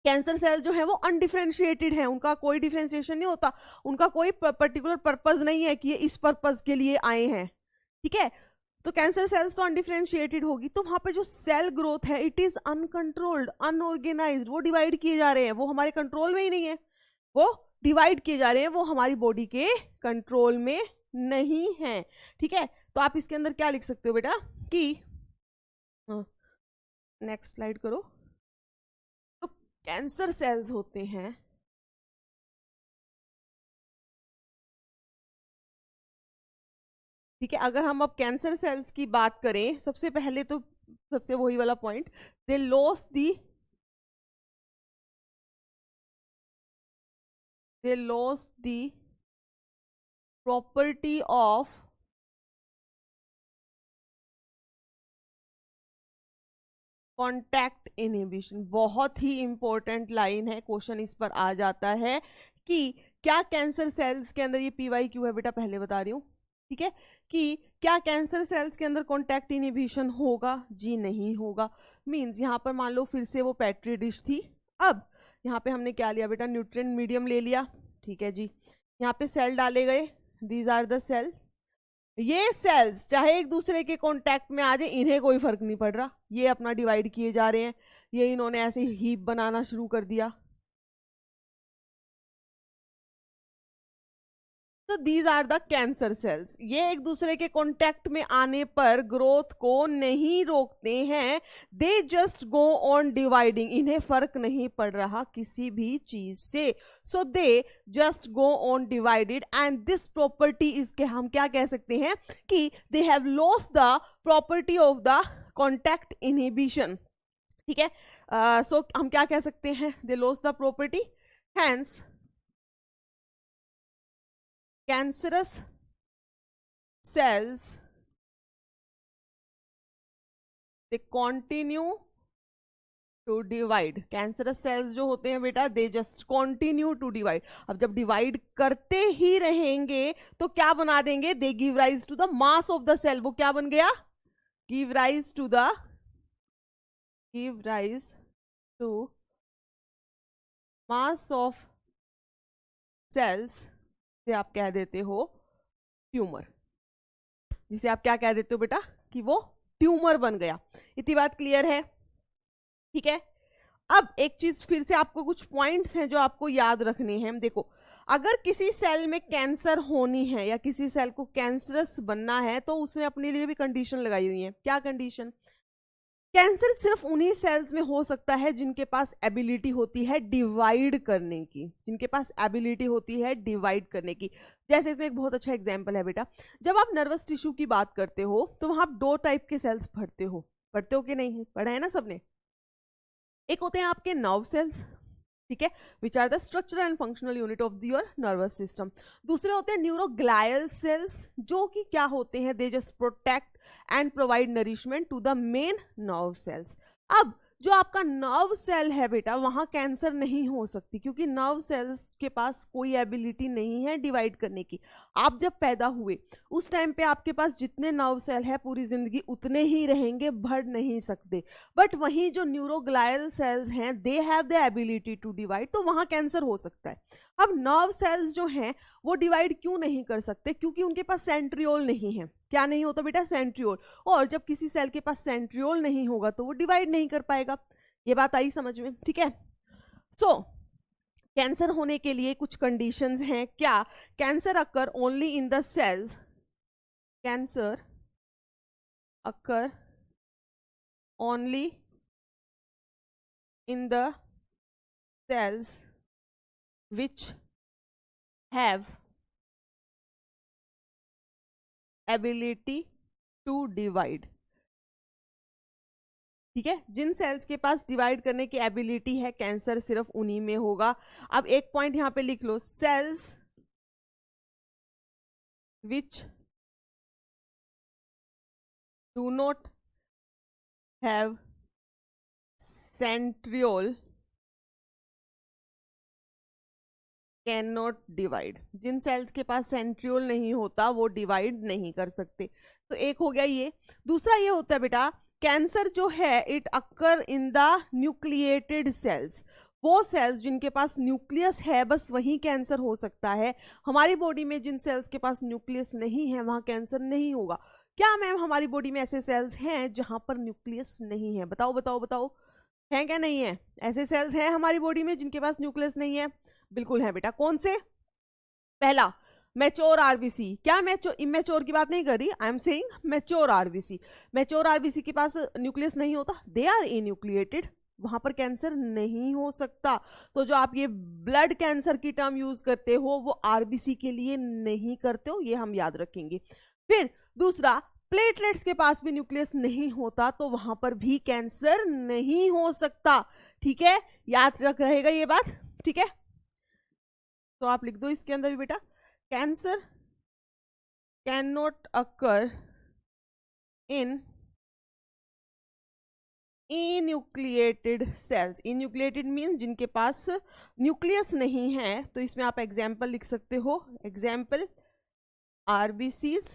कैंसर सेल जो है वो अनडिफरेंशिएटेड है, उनका कोई डिफरेंशिएशन नहीं होता, उनका कोई पर्टिकुलर पर्पस नहीं है कि ये इस पर्पस के लिए आए हैं, ठीक है। तो कैंसर सेल्स तो अनडिफरेंशिएटेड होगी, तो वहां पे जो सेल ग्रोथ है इट इज अनकंट्रोल्ड, अनऑर्गेनाइज्ड, वो डिवाइड किए जा रहे हैं, वो हमारे कंट्रोल में ही नहीं है, वो डिवाइड किए जा रहे हैं, वो हमारी बॉडी के कंट्रोल में नहीं है, ठीक है। तो आप इसके अंदर क्या लिख सकते हो बेटा कि नेक्स्ट स्लाइड करो। तो कैंसर सेल्स होते हैं ठीक है। अगर हम अब कैंसर सेल्स की बात करें, सबसे पहले तो सबसे वही वाला point, they lost the property of contact inhibition. बहुत ही इंपॉर्टेंट लाइन है, क्वेश्चन इस पर आ जाता है कि क्या कैंसर सेल्स के अंदर, ये PYQ है बेटा पहले बता रही हूँ, ठीक है, कि क्या कैंसर सेल्स के अंदर कॉन्टैक्ट इनहिबिशन होगा? जी नहीं होगा। मींस यहाँ पर मान लो फिर से वो पेट्री डिश थी, अब यहाँ पे हमने क्या लिया बेटा? न्यूट्रिएंट मीडियम ले लिया, ठीक है जी। यहाँ पे सेल डाले गए, दीज आर द सेल। ये सेल्स चाहे एक दूसरे के कांटेक्ट में आ जाए, इन्हें कोई फर्क नहीं पड़ रहा, ये अपना डिवाइड किए जा रहे हैं, ये इन्होंने ऐसे हीप बनाना शुरू कर दिया। तो these are the cancer cells. ये एक दूसरे के कांटेक्ट में आने पर ग्रोथ को नहीं रोकते हैं, they just go on dividing, इन्हें फर्क नहीं पड़ रहा किसी भी चीज से, so they just go on divided and this property is के हम क्या कह सकते हैं कि they have lost the property of the contact inhibition, ठीक है। सो हम क्या कह सकते हैं? They lost the property, hence cancerous cells they continue to divide। Cancerous cells जो होते हैं बेटा they just continue to divide. अब जब डिवाइड करते ही रहेंगे तो क्या बना देंगे? They give rise to the mass of the cell. वो क्या बन गया? Give rise to mass of cells, आप कह देते हो ट्यूमर, जिसे आप क्या कह देते हो बेटा कि वो ट्यूमर बन गया। इतनी बात क्लियर है, ठीक है। अब एक चीज फिर से, आपको कुछ पॉइंट्स हैं जो आपको याद रखने हैं। देखो अगर किसी सेल में कैंसर होनी है या किसी सेल को कैंसरस बनना है तो उसने अपने लिए भी कंडीशन लगाई हुई है। क्या कंडीशन? कैंसर सिर्फ उन्हीं सेल्स में हो सकता है जिनके पास एबिलिटी होती है डिवाइड करने की, जिनके पास एबिलिटी होती है डिवाइड करने की। जैसे इसमें एक बहुत अच्छा एग्जांपल है बेटा, जब आप नर्वस टिश्यू की बात करते हो तो वहां आप 2 टाइप के सेल्स पढ़ते हो कि नहीं? पढ़ा है ना सबने। एक होते हैं आपके नर्व सेल्स, ठीक है, which are the structural and functional unit of your nervous system. दूसरे होते हैं न्यूरोग्लायल सेल्स, जो कि क्या होते हैं, they just protect and provide nourishment to the main nerve cells. अब जो आपका नर्व सेल है बेटा, वहां कैंसर नहीं हो सकती क्योंकि नर्व सेल्स के पास कोई एबिलिटी नहीं है डिवाइड करने की। आप जब पैदा हुए उस टाइम पे आपके पास जितने नर्व सेल है पूरी जिंदगी उतने ही रहेंगे, बढ़ नहीं सकते। बट वहीं जो न्यूरोग्लायल सेल्स हैं, they have the ability to divide, तो वहां कैंसर हो सकता है। अब नर्व सेल्स जो हैं वो डिवाइड क्यों नहीं कर सकते? क्योंकि उनके पास सेंट्रियोल नहीं है। क्या नहीं होता बेटा? सेंट्रियोल। और जब किसी सेल के पास सेंट्रियोल नहीं होगा तो वो डिवाइड नहीं कर पाएगा। ये बात आई समझ में? ठीक है। सो कैंसर होने के लिए कुछ कंडीशंस हैं। क्या? Cancer occur only in the cells, cancer occur only in the cells which have ability to divide। ठीक है, जिन सेल्स के पास डिवाइड करने की एबिलिटी है कैंसर सिर्फ उन्हीं में होगा। अब एक पॉइंट यहां पे लिख लो, cells which do not have centriole can not divide. जिन सेल्स के पास सेंट्रियोल नहीं होता वो डिवाइड नहीं कर सकते। तो एक हो गया ये। दूसरा ये होता है बेटा, कैंसर जो है it occur in the nucleated cells. वो सेल्स जिनके पास न्यूक्लियस है बस वहीं कैंसर हो सकता है। हमारी बॉडी में जिन सेल्स के पास न्यूक्लियस नहीं है वहां कैंसर नहीं होगा। क्या मैम हमारी बॉडी में ऐसे सेल्स हैं जहां पर न्यूक्लियस नहीं है? बताओ बताओ बताओ, हैं क्या नहीं है? ऐसे सेल्स हैं हमारी बॉडी में जिनके पास न्यूक्लियस नहीं है? बिल्कुल है बेटा। कौन से? पहला मैच्योर आरबीसी। क्या इमेच्योर की बात नहीं कर रही, I am saying mature RBC. Mature RBC के पास न्यूक्लियस नहीं होता, दे आर इन्यूक्लिएटेड, वहां पर कैंसर नहीं हो सकता। तो जो आप ये ब्लड कैंसर की टर्म यूज करते हो वो आरबीसी के लिए नहीं करते हो, ये हम याद रखेंगे। फिर दूसरा, प्लेटलेट्स के पास भी न्यूक्लियस नहीं होता तो वहां पर भी कैंसर नहीं हो सकता। ठीक है, याद रख रहेगा ये बात। ठीक है, तो आप लिख दो इसके अंदर भी बेटा, cancer cannot occur in enucleated cells. Enucleated means जिनके पास न्यूक्लियस नहीं है। तो इसमें आप एग्जाम्पल लिख सकते हो, एग्जाम्पल आरबीसीज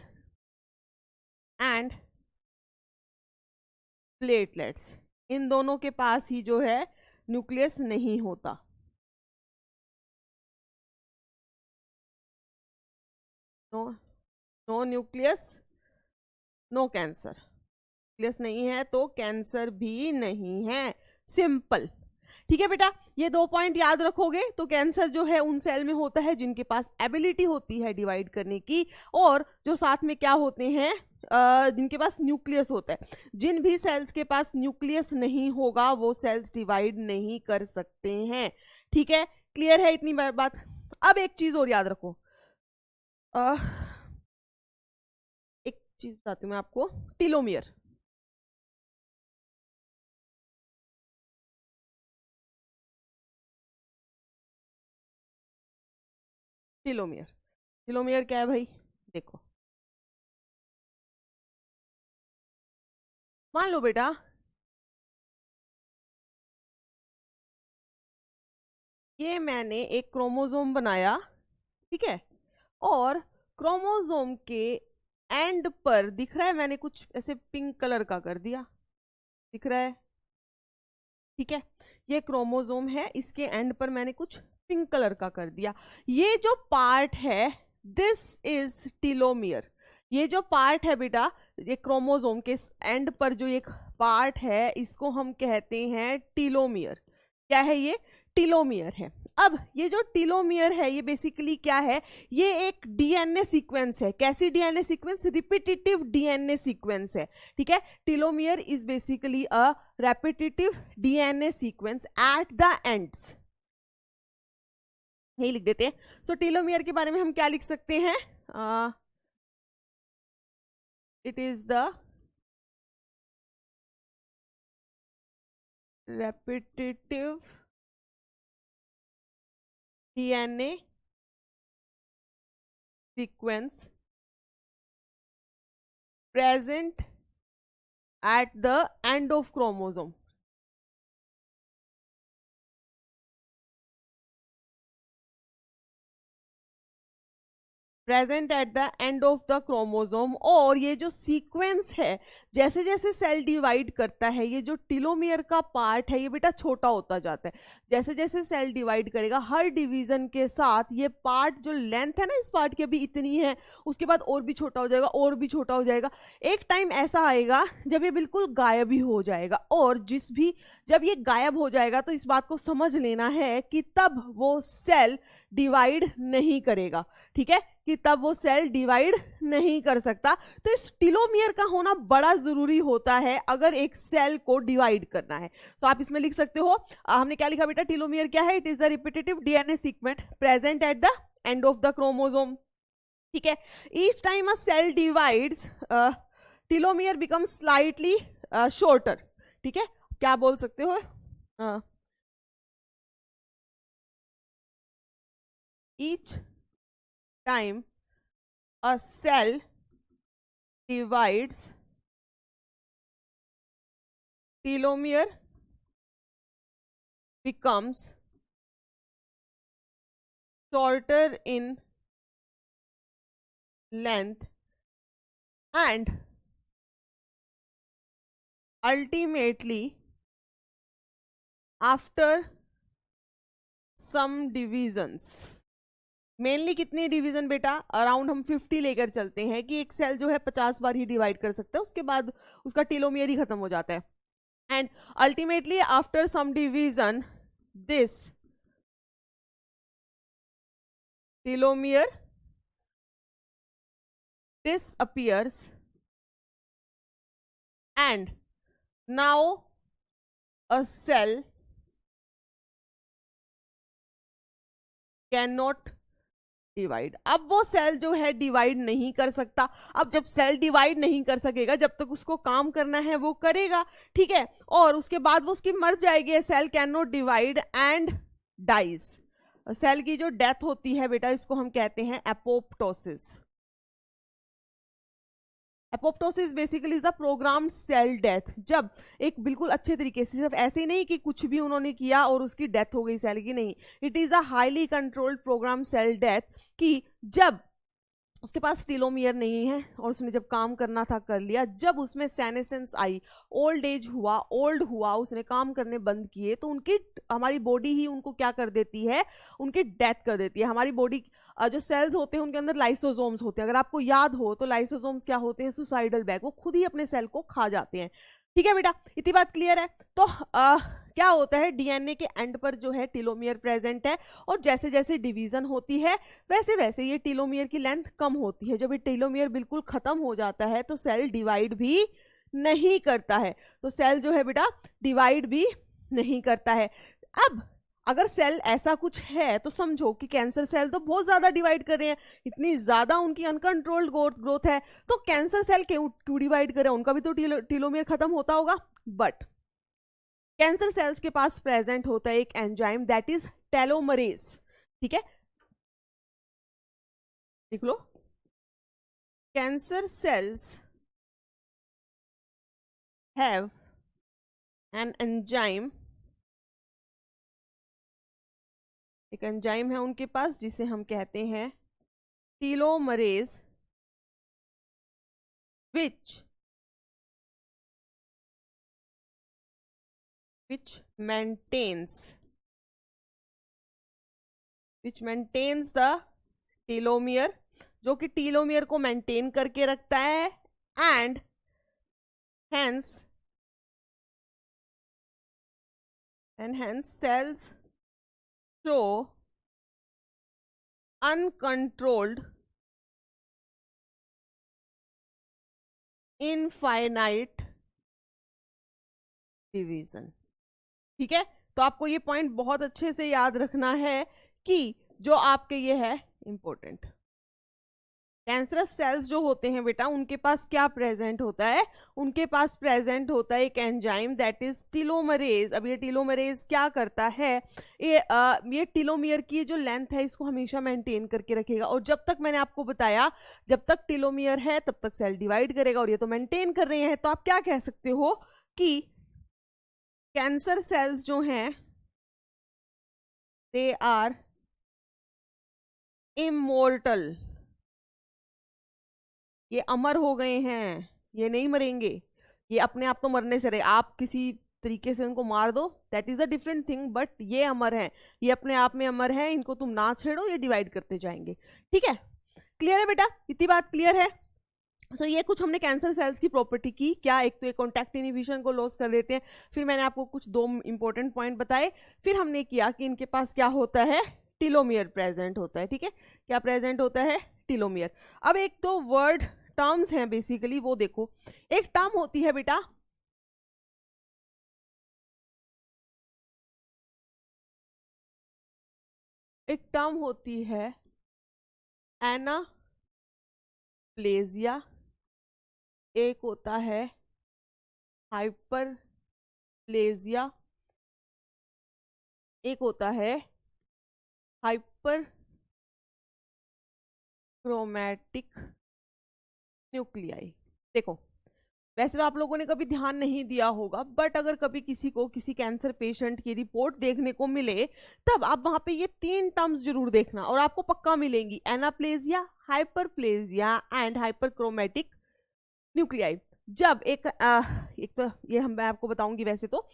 एंड प्लेटलेट्स। इन दोनों के पास ही जो है न्यूक्लियस नहीं होता। No nucleus no cancer. Nucleus नहीं है तो कैंसर भी नहीं है, सिंपल। ठीक है बेटा, ये 2 पॉइंट याद रखोगे तो कैंसर जो है उन सेल में होता है जिनके पास एबिलिटी होती है डिवाइड करने की, और जो साथ में क्या होते हैं, जिनके पास न्यूक्लियस होता है। जिन भी सेल्स के पास न्यूक्लियस नहीं होगा वो सेल्स डिवाइड नहीं कर सकते हैं। ठीक है, क्लियर है इतनी बात? अब एक चीज और याद रखो, एक चीज बताती हूँ मैं आपको, टीलोमियर। टीलोमियर, टीलोमियर क्या है भाई? देखो, मान लो बेटा ये मैंने एक क्रोमोसोम बनाया, ठीक है, और क्रोमोसोम के एंड पर दिख रहा है मैंने कुछ ऐसे पिंक कलर का कर दिया, दिख रहा है? ठीक है, ये क्रोमोसोम है, इसके एंड पर मैंने कुछ पिंक कलर का कर दिया। ये जो पार्ट है दिस इज टीलोमियर। ये जो पार्ट है बेटा, ये क्रोमोसोम के एंड पर जो एक पार्ट है इसको हम कहते हैं टीलोमियर। क्या है ये? टीलोमियर है। अब ये जो टीलोमियर है ये बेसिकली क्या है, ये एक डीएनए सीक्वेंस है। कैसी DNA sequence? Repetitive DNA sequence है, ठीक है। Telomere is basically a repetitive DNA sequence at the ends, यही लिख देते हैं। सो टीलोमियर के बारे में हम क्या लिख सकते हैं? It is the repetitive DNA sequence present at the end of chromosome. Present at the end of the chromosome. और ये जो सीक्वेंस है, जैसे जैसे सेल डिवाइड करता है, ये जो टीलोमियर का पार्ट है ये बेटा छोटा होता जाता है। जैसे जैसे सेल डिवाइड करेगा, हर डिवीजन के साथ ये पार्ट, जो लेंथ है ना इस पार्ट की अभी इतनी है, उसके बाद और भी छोटा हो जाएगा, और भी छोटा हो जाएगा। एक टाइम ऐसा आएगा जब ये बिल्कुल गायब ही हो जाएगा। और जब ये गायब हो जाएगा तो इस बात को समझ लेना है कि तब वो सेल डिवाइड नहीं करेगा, ठीक है, कि तब वो सेल डिवाइड नहीं कर सकता। तो इस टीलोमियर का होना बड़ा जरूरी होता है अगर एक सेल को डिवाइड करना है। तो आप इसमें लिख सकते हो, हमने क्या लिखा बेटा? टीलोमियर क्या है? It is the repetitive DNA sequence present at the end of the chromosome, ठीक है। Each time a cell divides telomere become slightly shorter, ठीक है। क्या बोल सकते हो? each time a cell divides, telomere becomes shorter in length and ultimately after some divisions, mainly कितनी division बेटा? अराउंड हम 50 लेकर चलते हैं कि एक सेल जो है 50 बार ही डिवाइड कर सकता है, उसके बाद उसका टीलोमियर ही खत्म हो जाता है। And ultimately after some division this telomere disappears and now a cell cannot divide. अब वो सेल जो है डिवाइड नहीं कर सकता। अब जब सेल डिवाइड नहीं कर सकेगा, जब तक उसको काम करना है वो करेगा, ठीक है, और उसके बाद वो उसकी मर जाएगी। Cell can not divide and dies. Cell की जो डेथ होती है बेटा, इसको हम कहते हैं apoptosis. Apoptosis basically is the programmed cell death. जब एक बिल्कुल अच्छे तरीके से, सिर्फ ऐसे ही नहीं कि कुछ भी उन्होंने किया और उसकी डेथ हो गई सेल की, नहीं, it is a highly controlled program cell death, कि जब उसके पास टीलोमियर नहीं है और उसने जब काम करना था कर लिया, जब उसमें सेनेसेंस आई, ओल्ड एज हुआ, ओल्ड हुआ, उसने काम करने बंद किए, तो उनकी, हमारी बॉडी ही उनको क्या कर देती है? उनकी डेथ कर देती है। हमारी बॉडी जो सेल्स होते हैं उनके अंदर लाइसोसोम्स होते हैं। अगर आपको याद हो तो लाइसोसोम्स क्या होते हैं? सुसाइडल बैग, वो खुद ही अपने सेल को खा जाते हैं, ठीक है बेटा, इतनी बात क्लियर है। तो क्या होता है? डीएनए के एंड पर जो है टीलोमियर प्रेजेंट है, और जैसे जैसे डिवीजन होती है वैसे वैसे ये टीलोमियर की लेंथ कम होती है। जब ये टीलोमियर बिल्कुल खत्म हो जाता है तो सेल डिवाइड भी नहीं करता है। तो सेल जो है बेटा डिवाइड भी नहीं करता है। अब अगर सेल ऐसा कुछ है तो समझो कि कैंसर सेल तो बहुत ज्यादा डिवाइड कर रहे हैं, इतनी ज्यादा उनकी अनकंट्रोल्ड ग्रोथ है, तो कैंसर सेल क्यों डिवाइड कर रहे हैं? उनका भी तो टीलोमियर खत्म होता होगा। बट कैंसर सेल्स के पास प्रेजेंट होता है एक एंजाइम, दैट इज टेलोमरेज, ठीक है, देख लो। Cancer cells have an enzyme, एक एंजाइम है उनके पास जिसे हम कहते हैं telomerase, which maintains the telomere, जो कि टीलोमियर को मेंटेन करके रखता है, and hence cells show uncontrolled infinite division. ठीक है, तो आपको ये पॉइंट बहुत अच्छे से याद रखना है कि जो आपके ये है इंपॉर्टेंट, कैंसरस सेल्स जो होते हैं बेटा उनके पास क्या प्रेजेंट होता है, उनके पास प्रेजेंट होता है एक एंजाइम दैट इज टीलोमरेज। अब ये टीलोमरेज क्या करता है, ये टीलोमियर की जो लेंथ है इसको हमेशा मेंटेन करके रखेगा, और जब तक मैंने आपको बताया जब तक टीलोमियर है तब तक सेल डिवाइड करेगा, और ये तो मेंटेन कर रहे हैं। तो आप क्या कह सकते हो कि कैंसर सेल्स जो हैं दे आर इमोर्टल, ये अमर हो गए हैं, ये नहीं मरेंगे, ये अपने आप तो मरने से रहे, आप किसी तरीके से उनको मार दो that is a different thing, but ये अमर हैं, ये अपने आप में अमर हैं, इनको तुम ना छेड़ो, ये डिवाइड करते जाएंगे। ठीक है, क्लियर है बेटा, इतनी बात क्लियर है। सो ये कुछ हमने कैंसर सेल्स की प्रॉपर्टी की, क्या एक तो ये कॉन्टैक्ट इनहिबिशन को लॉस कर देते हैं, फिर मैंने आपको कुछ दो इंपॉर्टेंट पॉइंट बताए, फिर हमने किया कि इनके पास क्या होता है, टीलोमियर प्रेजेंट होता है। ठीक है, क्या प्रेजेंट होता है, टीलोमियर। अब एक तो वर्ड टर्म्स हैं बेसिकली वो देखो, एक टर्म होती है बेटा एक टर्म होती है एनाप्लेजिया, एक होता है हाइपरप्लेजिया, एक होता है हाइपर क्रोमैटिक न्यूक्लियाई। देखो वैसे तो आप लोगों ने कभी ध्यान नहीं दिया होगा, बट अगर कभी किसी को किसी कैंसर पेशेंट की रिपोर्ट देखने को मिले तब आप वहां पे ये तीन टर्म्स जरूर देखना, और आपको पक्का मिलेंगी, एनाप्लेजिया, हाइपरप्लेजिया एंड हाइपरक्रोमैटिक न्यूक्लियाई। जब एक तो ये मैं आपको बताऊंगी, वैसे तो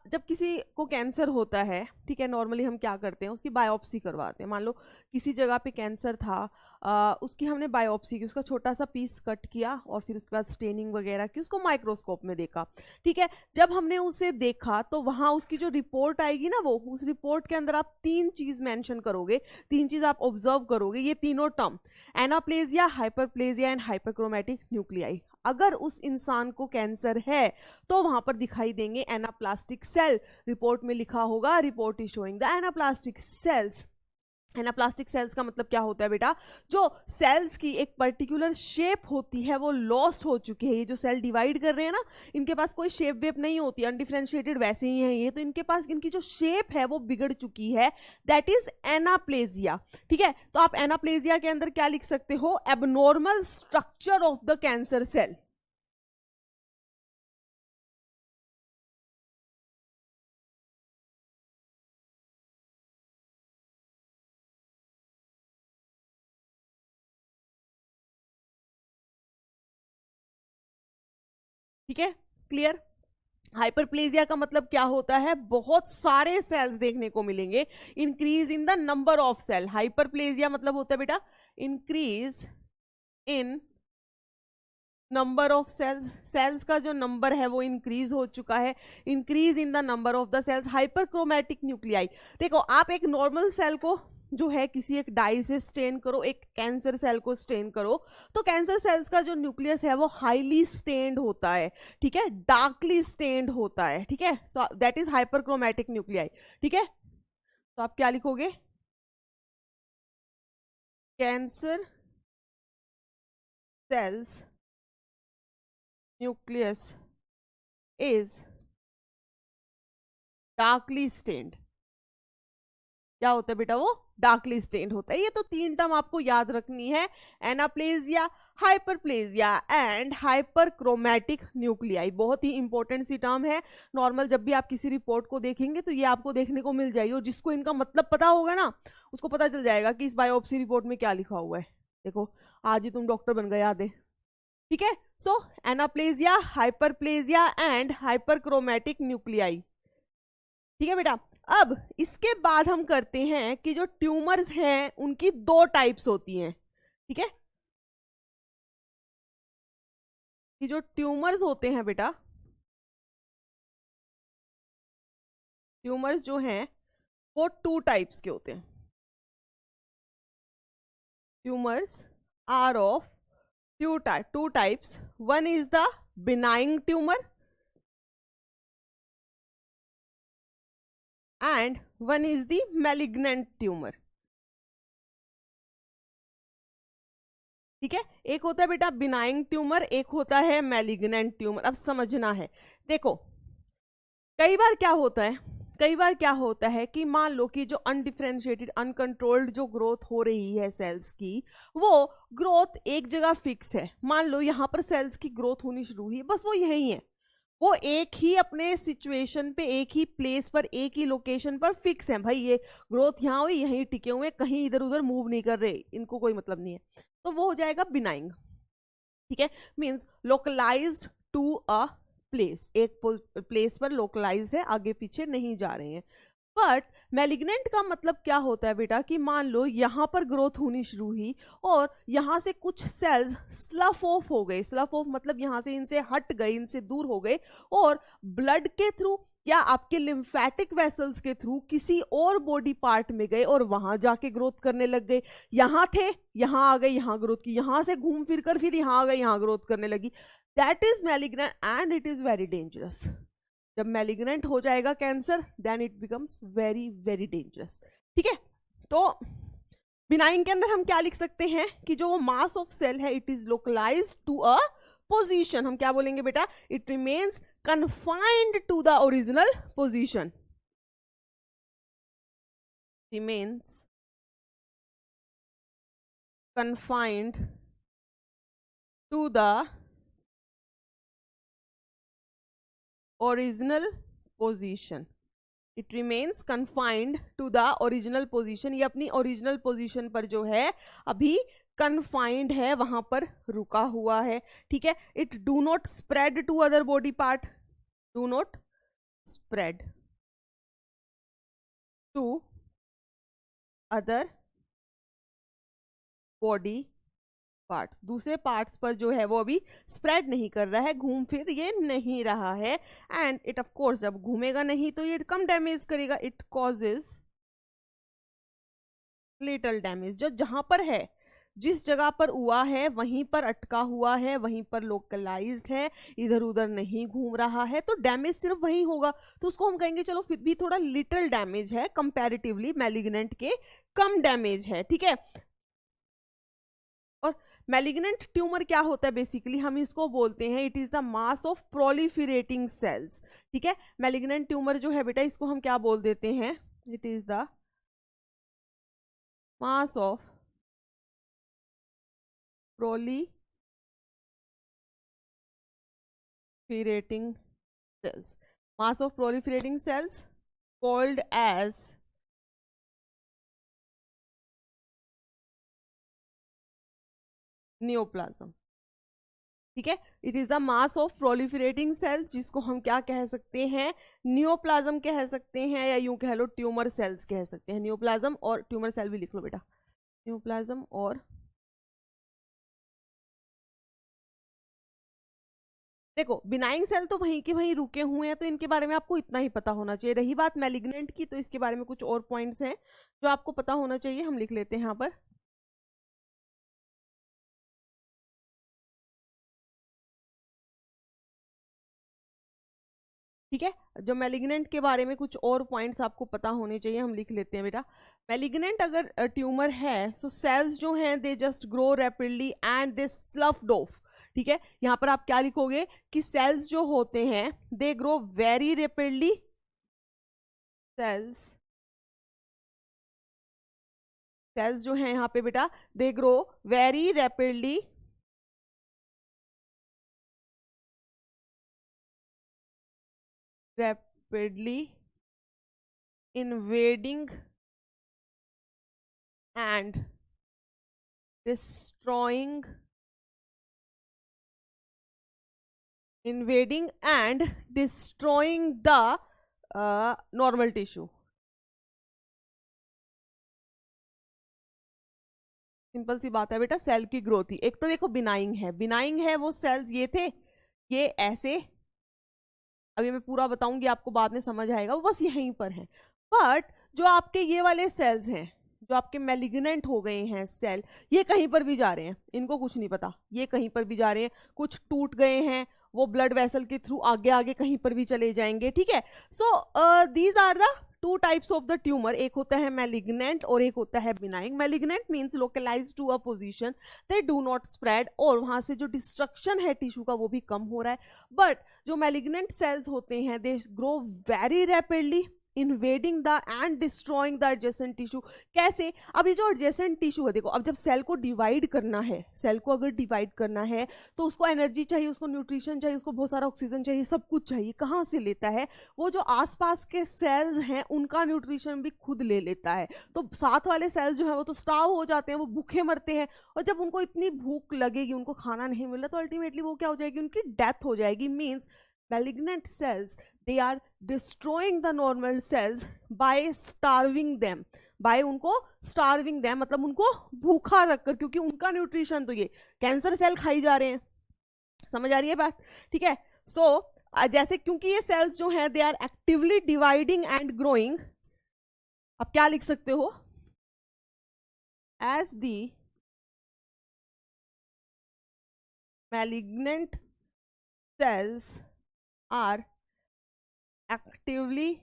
जब किसी को कैंसर होता है, ठीक है, नॉर्मली हम क्या करते हैं उसकी बायोप्सी करवाते हैं। मान लो किसी जगह पे कैंसर था, उसकी हमने बायोप्सी की, उसका छोटा सा पीस कट किया और फिर उसके बाद स्टेनिंग वगैरह की, उसको माइक्रोस्कोप में देखा। ठीक है, जब हमने उसे देखा तो वहां उसकी जो रिपोर्ट आएगी ना, वो उस रिपोर्ट के अंदर आप तीन चीज मेंशन करोगे, तीन चीज आप ऑब्जर्व करोगे, ये तीनों टर्म एनाप्लेजिया, हाइपरप्लेजिया एंड हाइपरक्रोमैटिक न्यूक्लियाई। अगर उस इंसान को कैंसर है तो वहां पर दिखाई देंगे एनाप्लास्टिक सेल, रिपोर्ट में लिखा होगा report is showing the anaplastic cells. Anaplastic cells का मतलब क्या होता है बेटा, जो सेल्स की एक पर्टिकुलर शेप होती है वो लॉस्ट हो चुकी है। ये जो सेल डिवाइड कर रहे हैं ना, इनके पास कोई शेप वेप नहीं होती, अनडिफरेंशिएटेड वैसे ही है ये, तो इनके पास इनकी जो शेप है वो बिगड़ चुकी है, दैट इज एनाप्लेजिया। ठीक है, तो आप एनाप्लेजिया के अंदर क्या लिख सकते हो, abnormal structure of the cancer cell. ठीक है, क्लियर। हाइपरप्लेजिया का मतलब क्या होता है, बहुत सारे सेल्स देखने को मिलेंगे, increase in the number of cell. Hyperplasia मतलब होता है बेटा increase in number of cells, cells का जो नंबर है वो इंक्रीज हो चुका है, increase in the number of the cells. Hyperchromatic nuclei, देखो आप एक नॉर्मल सेल को जो है किसी एक डाई से स्टेन करो, एक कैंसर सेल को स्टेन करो, तो कैंसर सेल्स का जो न्यूक्लियस है वो हाईली स्टेन्ड होता है, ठीक है, डार्कली स्टेन्ड होता है। ठीक है, so that is hyperchromatic nuclei. ठीक है, तो आप क्या लिखोगे, cancer cells nucleus is darkly stained. क्या होता है बेटा, वो डार्कली स्टेन्ड होता है। ये तो तीन टर्म आपको याद रखनी है, एनाप्लेजिया, हाइपरप्लेजिया एंड हाइपरक्रोमैटिक न्यूक्लियाई। बहुत ही इंपॉर्टेंट सी टर्म है, नॉर्मल जब भी आप किसी रिपोर्ट को देखेंगे तो ये आपको देखने को मिल जाएगी, और जिसको इनका मतलब पता होगा ना उसको पता चल जाएगा कि इस बायोप्सी रिपोर्ट में क्या लिखा हुआ है। देखो आज ही तुम डॉक्टर बन गए आधे। ठीक है, सो एनाप्लेजिया, हाइपरप्लेजिया एंड हाइपरक्रोमैटिक न्यूक्लियाई। ठीक है बेटा, अब इसके बाद हम करते हैं कि जो ट्यूमर्स हैं उनकी दो टाइप्स होती हैं। ठीक है, कि जो ट्यूमर्स होते हैं बेटा, ट्यूमर्स जो हैं वो 2 टाइप्स के होते हैं. Tumours are of two types. One is the benign tumor and one is the malignant tumor. ठीक है, एक होता है बेटा बिनाइन ट्यूमर, एक होता है मैलिग्नेंट ट्यूमर. अब समझना है, देखो कई बार क्या होता है कि मान लो कि जो अनडिफरेंशिएटेड अनकंट्रोल्ड जो ग्रोथ हो रही है सेल्स की, वो ग्रोथ एक जगह फिक्स है. मान लो यहाँ पर सेल्स की ग्रोथ होनी शुरू हुई, बस वो यही है, वो एक ही अपने सिचुएशन पे, एक ही प्लेस पर, एक ही लोकेशन पर फिक्स है. भाई ये ग्रोथ यहाँ हुई, यहीं टिके हुए, कहीं इधर उधर मूव नहीं कर रहे, इनको कोई मतलब नहीं है, तो वो हो जाएगा बिनाइन. ठीक है, means localised to a place, एक प्लेस पर लोकलाइज है, आगे पीछे नहीं जा रहे हैं. बट मैलिग्नेंट का मतलब क्या होता है बेटा कि मान लो यहां पर ग्रोथ होनी शुरू हुई और यहां से कुछ सेल्स स्लफ ऑफ हो गए. स्लफ ऑफ मतलब यहां से इनसे हट गए, इनसे दूर हो गए और ब्लड के थ्रू या आपके लिम्फेटिक वेसल्स के थ्रू किसी और बॉडी पार्ट में गए और वहां जाके ग्रोथ करने लग गए. यहां थे, यहां आ गए, यहां ग्रोथ की, यहां से घूम फिर कर फिर यहां आ गए, यहां ग्रोथ करने लगी. That is malignant and it is very dangerous. जब मैलिग्नेंट हो जाएगा cancer, then it becomes very very dangerous. ठीक है, तो बिनाइन के अंदर हम क्या लिख सकते हैं कि जो मास ऑफ सेल है it is localised to a position. हम क्या बोलेंगे बेटा, it remains confined to the original position. Remains confined to the original position. It remains confined to the original position. ये अपनी original position पर जो है अभी confined है, वहां पर रुका हुआ है. ठीक है, it do not spread to other body part. Do not spread to other body parts. दूसरे पार्ट्स पर जो है वो अभी स्प्रेड नहीं कर रहा है, घूम फिर ये नहीं रहा है. एंड इट ऑफ कोर्स जब घूमेगा नहीं तो ये कम डैमेज करेगा. It causes little damage. जो जहां पर है, जिस जगह पर हुआ है वहीं पर अटका हुआ है, वहीं पर लोकलाइज्ड है, इधर उधर नहीं घूम रहा है, तो डैमेज सिर्फ वहीं होगा. तो उसको हम कहेंगे चलो फिर भी थोड़ा लिटिल डैमेज है, कंपैरेटिवली मैलिग्नेंट के कम डैमेज है. ठीक है, और मैलिग्नेंट ट्यूमर क्या होता है बेसिकली, हम इसको बोलते हैं it is the mass of proliferating cells. ठीक है, मैलिग्नेंट ट्यूमर जो है बेटा इसको हम क्या बोल देते हैं, it is the mass of proliferating cells. Mass of proliferating cells called as neoplasm. ठीक है, it is the mass of proliferating cells, जिसको हम क्या कह सकते हैं, नियोप्लाज्म कह सकते हैं, या यूं कह लो ट्यूमर सेल्स कह सकते हैं. नियोप्लाज्म और ट्यूमर सेल भी लिख लो बेटा, नियोप्लाज्म और देखो बिनाइन सेल तो वहीं के वहीं रुके हुए हैं, तो इनके बारे में आपको इतना ही पता होना चाहिए. रही बात मैलिग्नेंट की, तो इसके बारे में कुछ और पॉइंट्स हैं जो आपको पता होना चाहिए, हम लिख लेते हैं यहाँ पर. ठीक है, जो मैलिग्नेंट के बारे में कुछ और पॉइंट्स आपको पता होने चाहिए, हम लिख लेते हैं बेटा. मैलिग्नेंट अगर ट्यूमर है, सो सेल्स जो हैं they just grow rapidly and they sloughed off. ठीक है, यहां पर आप क्या लिखोगे कि सेल्स जो होते हैं they grow very rapidly. Cells जो हैं यहां पे बेटा they grow very rapidly invading and destroying the normal tissue. Simple सी बात है बेटा, सेल की ग्रोथ ही. एक तो देखो बिनाइन है, वो सेल्स ये थे, ये ऐसे, अभी मैं पूरा बताऊंगी आपको, बाद में समझ आएगा, वो बस यहीं पर है. बट जो आपके ये वाले सेल्स हैं, जो आपके मैलिग्नेंट हो गए हैं सेल, ये कहीं पर भी जा रहे हैं, इनको कुछ नहीं पता, ये कहीं पर भी जा रहे हैं, कुछ टूट गए हैं वो ब्लड वेसल के थ्रू आगे आगे कहीं पर भी चले जाएंगे, ठीक है। So these are the two types of the tumour, एक होता है मैलिग्नेंट और एक होता है benign. Malignant means localise to a position, they do not spread, और वहां से जो डिस्ट्रक्शन है टिश्यू का वो भी कम हो रहा है। बट जो मैलिग्नेंट सेल्स होते हैं they grow very rapidly, invading the end destroying the adjacent tissue. कैसे? अब ये जो एडजेसेंट टिश्यू है, देखो अब जब सेल को डिवाइड करना है, सेल को अगर डिवाइड करना है तो उसको एनर्जी चाहिए, उसको न्यूट्रिशन चाहिए, उसको बहुत सारा ऑक्सीजन चाहिए, सब कुछ चाहिए। कहाँ से लेता है? वो जो आसपास के सेल्स हैं उनका न्यूट्रिशन भी खुद ले लेता है। तो साथ वाले सेल्स जो है वो तो स्टार्व हो जाते हैं, वो भूखे मरते हैं, और जब उनको इतनी भूख लगेगी, उनको खाना नहीं मिल रहा, तो अल्टीमेटली वो क्या हो जाएगी, उनकी डेथ हो जाएगी। Means malignant cells, they are destroying the normal cells by starving them, by उनको starving them मतलब उनको भूखा रखकर, क्योंकि उनका न्यूट्रिशन तो ये कैंसर सेल खाई जा रहे हैं। समझ आ रही है बात? ठीक है। सो जैसे क्योंकि ये सेल्स जो हैं they are actively dividing and growing, अब क्या लिख सकते हो? As the malignant cells are actively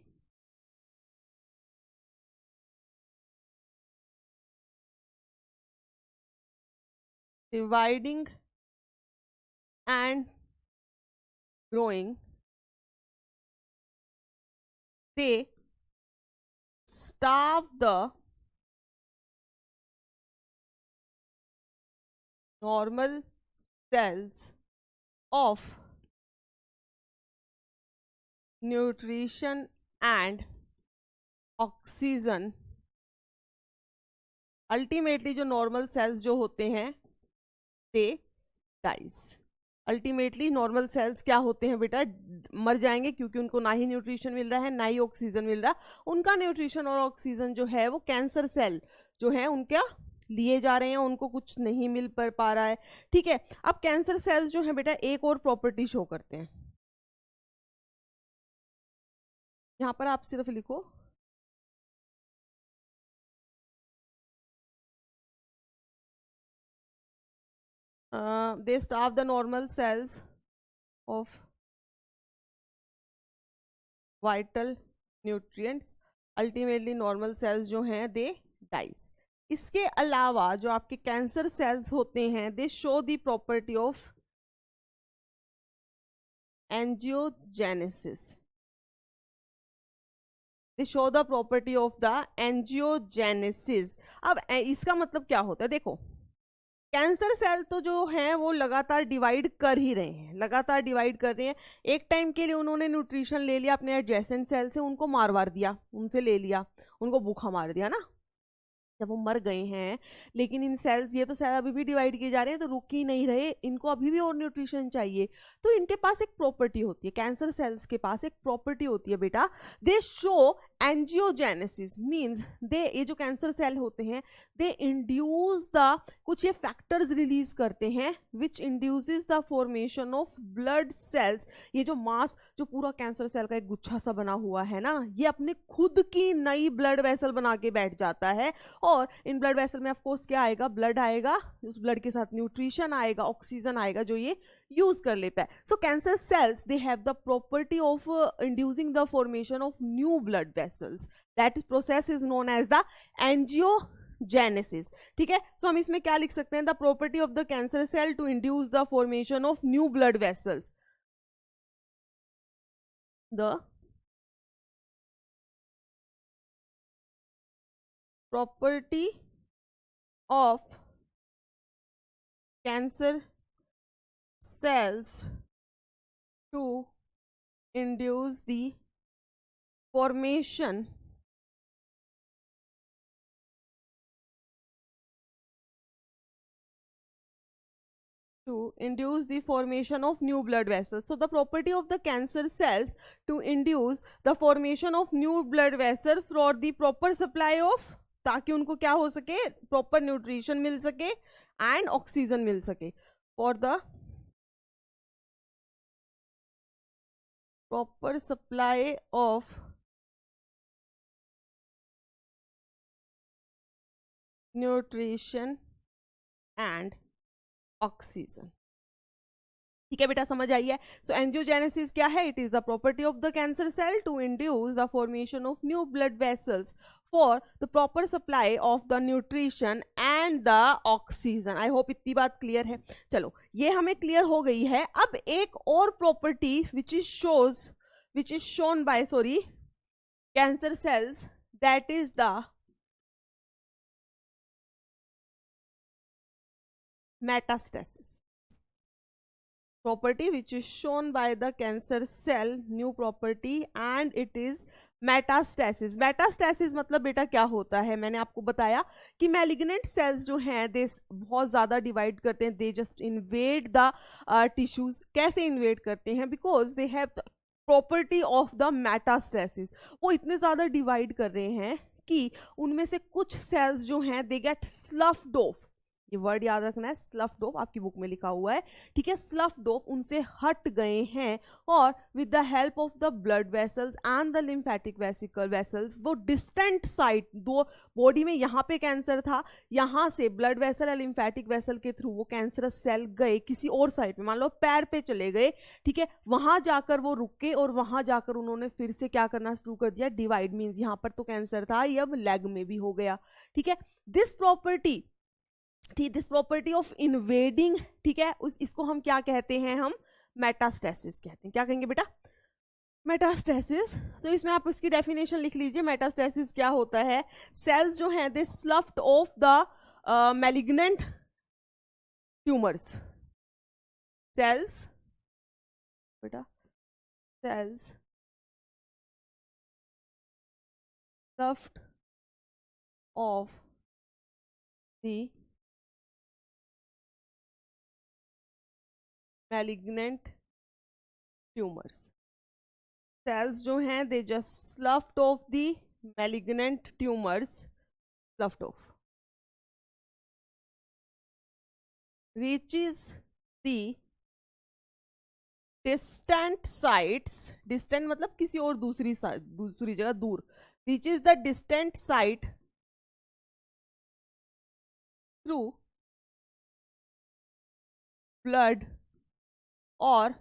dividing and growing, they starve the normal cells of nutrition and oxygen. Ultimately जो नॉर्मल सेल्स जो होते हैं दे डाइज। अल्टीमेटली नॉर्मल सेल्स क्या होते हैं बेटा? मर जाएंगे, क्योंकि उनको ना ही न्यूट्रिशन मिल रहा है ना ही ऑक्सीजन मिल रहा। उनका न्यूट्रिशन और ऑक्सीजन जो है वो कैंसर सेल जो है उनका लिए जा रहे हैं, उनको कुछ नहीं मिल पा रहा है, ठीक है। अब कैंसर सेल्स जो है बेटा एक और प्रॉपर्टी शो करते हैं, यहां पर आप सिर्फ लिखो they starve the normal cells of vital nutrients, ultimately normal cells जो हैं दे डाइज। इसके अलावा जो आपके कैंसर सेल्स होते हैं दे show the property of angiogenesis, they show the property of the angiogenesis. अब इसका मतलब क्या होता है? देखो कैंसर सेल तो जो हैं वो लगातार डिवाइड कर ही रहे हैं, लगातार डिवाइड कर रहे हैं। एक टाइम के लिए उन्होंने न्यूट्रिशन ले लिया अपने एडजेसेंट सेल से, उनको मार वार दिया, उनसे ले लिया, उनको भूखा मार दिया ना, जब वो मर गए हैं। लेकिन इन सेल्स, ये तो सेल अभी भी डिवाइड किए जा रहे हैं, तो रुक ही नहीं रहे, इनको अभी भी और न्यूट्रिशन चाहिए। तो इनके पास एक प्रॉपर्टी होती है, कैंसर सेल्स के पास एक प्रॉपर्टी होती है बेटा, दे शो एंजियोजेनेसिस। मींस दे, ये जो कैंसर सेल होते हैं दे इंड्यूस द, कुछ ये फैक्टर्स रिलीज करते हैं which induces the formation of blood cells. ये जो मास, जो पूरा कैंसर सेल का एक गुच्छा सा बना हुआ है ना, ये अपने खुद की नई ब्लड वेसल बना के बैठ जाता है, और इन ब्लड वेसल में ऑफ कोर्स क्या आएगा? ब्लड आएगा, उस ब्लड के साथ न्यूट्रिशन आएगा, ऑक्सीजन आएगा, जो ये यूज कर लेता है। So cancer cells they have the property of inducing the formation of new blood vessels, that is process is known as the angiogenesis, ठीक है। सो हम इसमें क्या लिख सकते हैं? The property of the cancer cell to induce the formation of new blood vessels, the property of cancer cells to induce the formation of new blood vessels. So the property of the cancer cells to induce the formation of new blood vessels for the proper supply of, ताकि उनको क्या हो सके? Proper nutrition मिल सके and oxygen मिल सके, for the proper supply of nutrition and oxygen. ठीक है बेटा, समझ आई है। सो एंजियोजेनेसिस क्या है? It is the property of the cancer cell to induce the formation of new blood vessels for the proper supply of the nutrition and the oxygen. I hope इतनी बात clear है। चलो, ये हमें क्लियर हो गई है। अब एक और property which is shown by cancer cells, that is the metastasis. Property which is shown by the cancer cell, new property, and it is metastasis. Metastasis मतलब बेटा क्या होता है? मैंने आपको बताया कि मैलिग्नेंट सेल्स जो हैं दे बहुत ज़्यादा डिवाइड करते हैं, they just invade the tissues. कैसे इन्वेड करते हैं? Because they have the property of the metastasis. वो इतने ज़्यादा डिवाइड कर रहे हैं कि उनमें से कुछ सेल्स जो हैं दे गेट स्लफ्ड ऑफ। ये वर्ड याद रखना है, स्लफ्ड ऑफ, आपकी बुक में लिखा हुआ है। ठीक है, स्लफ्ड ऑफ उनसे हट गए हैं और with the help of the blood vessels and the lymphatic vessels वो डिस्टेंट साइट, दो बॉडी में यहाँ पे कैंसर था, यहाँ से ब्लड वेसल या लिम्फेटिक वेसल के थ्रू वो कैंसरस सेल गए किसी और साइड में, मान लो पैर पे चले गए। ठीक है, वहां जाकर वो रुके और वहां जाकर उन्होंने फिर से क्या करना शुरू कर दिया? डिवाइड। मीन्स यहाँ पर तो कैंसर था, ये अब लेग में भी हो गया। ठीक है, दिस प्रॉपर्टी ऑफ इन्वेडिंग, ठीक है, इसको हम क्या कहते हैं? हम मेटास्टेसिस कहते हैं। क्या कहेंगे बेटा? मेटास्टेसिस। तो इसमें आप इसकी डेफिनेशन लिख लीजिए। मेटास्टेसिस क्या होता है? सेल्स जो हैं they sloughed off the malignant tumours. Cells बेटा, cells sloughed off the malignant tumours. Cells जो हैं they just sloughed off the malignant tumours, sloughed off, reaches the distant sites, distant मतलब किसी और दूसरी जगह, दूर, reaches the distant site through blood और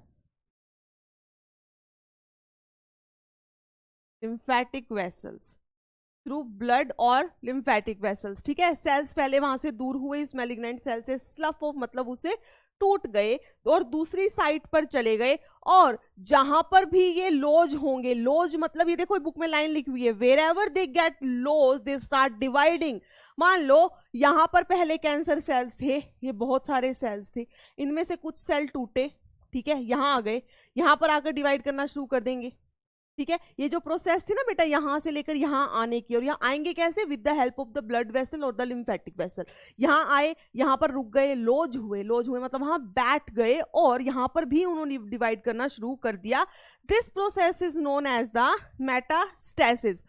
lymphatic vessels, थ्रू ब्लड और लिम्फेटिक वेसल्स। ठीक है, सेल्स पहले वहां से दूर हुए इस मैलिग्नेंट सेल से, स्लफ ऑफ मतलब उसे टूट गए और दूसरी साइट पर चले गए, और जहां पर भी ये लॉज होंगे, लॉज मतलब ये देखो बुक में लाइन लिखी हुई है, wherever they get lodge they start dividing. मान लो यहां पर पहले कैंसर सेल्स थे, ये बहुत सारे सेल्स थे, इनमें से कुछ सेल टूटे, ठीक है, यहां आ गए, यहां पर आकर डिवाइड करना शुरू कर देंगे। ठीक है, ये जो प्रोसेस थी ना बेटा यहां से लेकर यहां आने की, और यहां आएंगे कैसे? With the help of the blood vessel और द लिम्फेटिक वेसल। यहां आए, यहां पर रुक गए, लॉज हुए मतलब वहां बैठ गए, और यहां पर भी उन्होंने डिवाइड करना शुरू कर दिया। This process is known as the metastasis.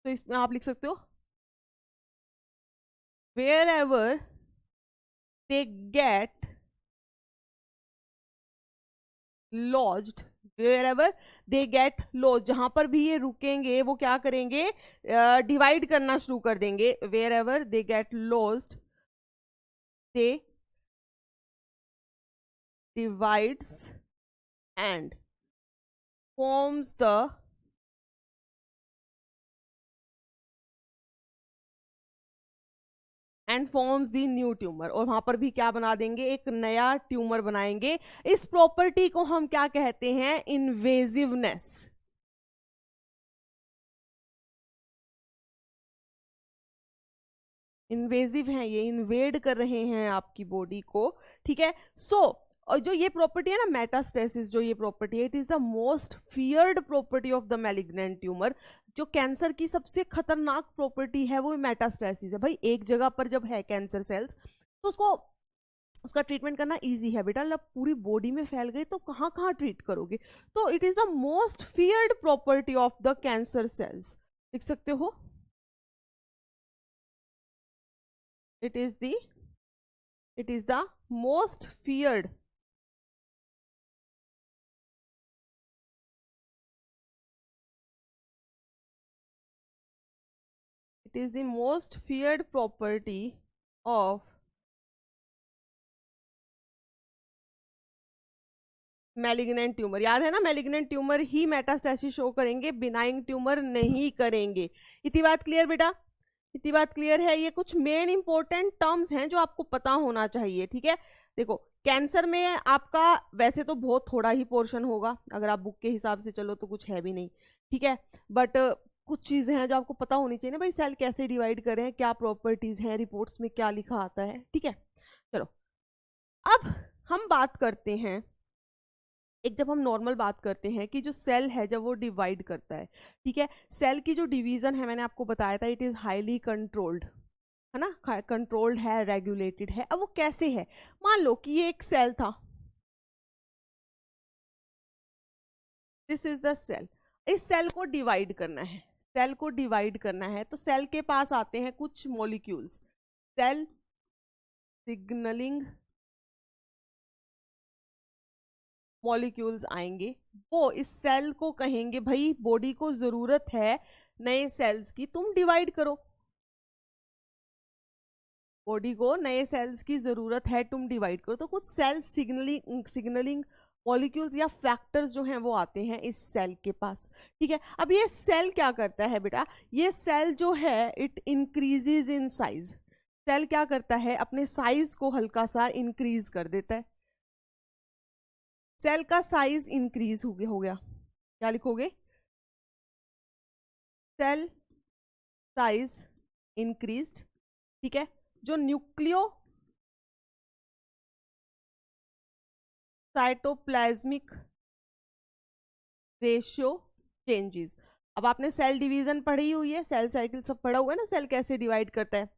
तो इसमें आप लिख सकते हो wherever they get lodged, wherever they get lodged, जहां पर भी ये रुकेंगे वो क्या करेंगे? डिवाइड करना शुरू कर देंगे। wherever they get lodged they divides and forms the new tumour, और वहां पर भी क्या बना देंगे? एक नया ट्यूमर बनाएंगे। इस प्रॉपर्टी को हम क्या कहते हैं? इन्वेजिवनेस। इन्वेजिव है, ये इन्वेड कर रहे हैं आपकी बॉडी को। ठीक है, और जो ये प्रॉपर्टी है ना मेटास्टेसिस, जो ये प्रॉपर्टी है, it is the most feared property of the malignant tumour. जो कैंसर की सबसे खतरनाक प्रॉपर्टी है वो मेटास्टेसिस है। भाई एक जगह पर जब है कैंसर सेल्स तो उसका ट्रीटमेंट करना इजी है बेटा, जब पूरी बॉडी में फैल गई तो कहाँ कहाँ ट्रीट करोगे? तो it is the most feared property of the cancer sales. लिख सकते हो, it is the most feared it is the most feared property of malignant tumour. याद है ना, मैलिग्नेंट ट्यूमर ही मेटास्टेसिस शो करेंगे, बिनाइन ट्यूमर नहीं करेंगे। इतनी बात क्लियर बेटा? इतनी बात क्लियर है? ये कुछ मेन इंपॉर्टेंट टर्म्स हैं जो आपको पता होना चाहिए, ठीक है। देखो, कैंसर में आपका वैसे तो बहुत थोड़ा ही पोर्शन होगा, अगर आप बुक के हिसाब से चलो तो कुछ है भी नहीं, ठीक है। बट कुछ चीजें हैं जो आपको पता होनी चाहिए ना भाई, सेल कैसे डिवाइड करें, क्या प्रॉपर्टीज हैं, रिपोर्ट्स में क्या लिखा आता है, ठीक है। चलो, अब हम बात करते हैं, एक जब हम नॉर्मल बात करते हैं कि जो सेल है जब वो डिवाइड करता है, ठीक है, सेल की जो डिवीजन है मैंने आपको बताया था, इट इज हाईली कंट्रोल्ड, है ना, कंट्रोल्ड है, रेगुलेटेड है। अब वो कैसे है? मान लो कि ये एक सेल था, दिस इज द सेल, इस सेल को डिवाइड करना है, सेल को डिवाइड करना है, तो सेल के पास आते हैं कुछ मॉलिक्यूल्स, सेल सिग्नलिंग मॉलिक्यूल्स आएंगे, वो इस सेल को कहेंगे भाई बॉडी को जरूरत है नए सेल्स की, तुम डिवाइड करो, बॉडी को नए सेल्स की जरूरत है, तुम डिवाइड करो। तो कुछ सेल सिग्नलिंग मॉलिक्यूल्स या फैक्टर्स जो हैं वो आते हैं इस सेल के पास, ठीक है। अब ये सेल क्या करता है बेटा? ये सेल जो है it increases in size, cell क्या करता है, अपने साइज को हल्का सा इंक्रीज कर देता है, सेल का साइज इंक्रीज हो गया, क्या लिखोगे? सेल साइज इंक्रीज्ड, ठीक है। जो न्यूक्लियो साइटोप्लाज्मिक रेशियो चेंजेस। अब आपने सेल डिवीजन पढ़ी हुई है, सेल साइकिल सब पढ़ा हुआ है ना, सेल कैसे डिवाइड करता है,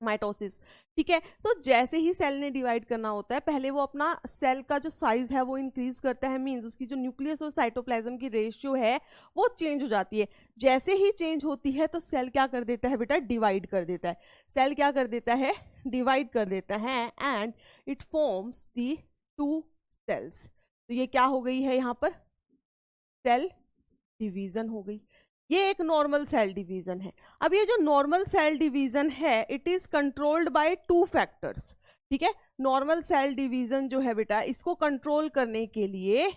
माइटोसिस, ठीक है। तो जैसे ही सेल ने डिवाइड करना होता है, पहले वो अपना सेल का जो साइज है वो इंक्रीज करता है, मींस उसकी जो न्यूक्लियस और साइटोप्लाज्म की रेशियो है वो चेंज हो जाती है। जैसे ही चेंज होती है तो सेल क्या कर देता है बेटा? डिवाइड कर देता है। सेल क्या कर देता है? डिवाइड कर देता है, and it forms the two cells. तो ये क्या हो गई है यहाँ पर? सेल डिवीजन हो गई। ये एक नॉर्मल सेल डिवीजन है। अब ये जो नॉर्मल सेल डिवीजन है it is controlled by two factors, ठीक है। नॉर्मल सेल डिवीजन जो है बेटा, इसको कंट्रोल करने के लिए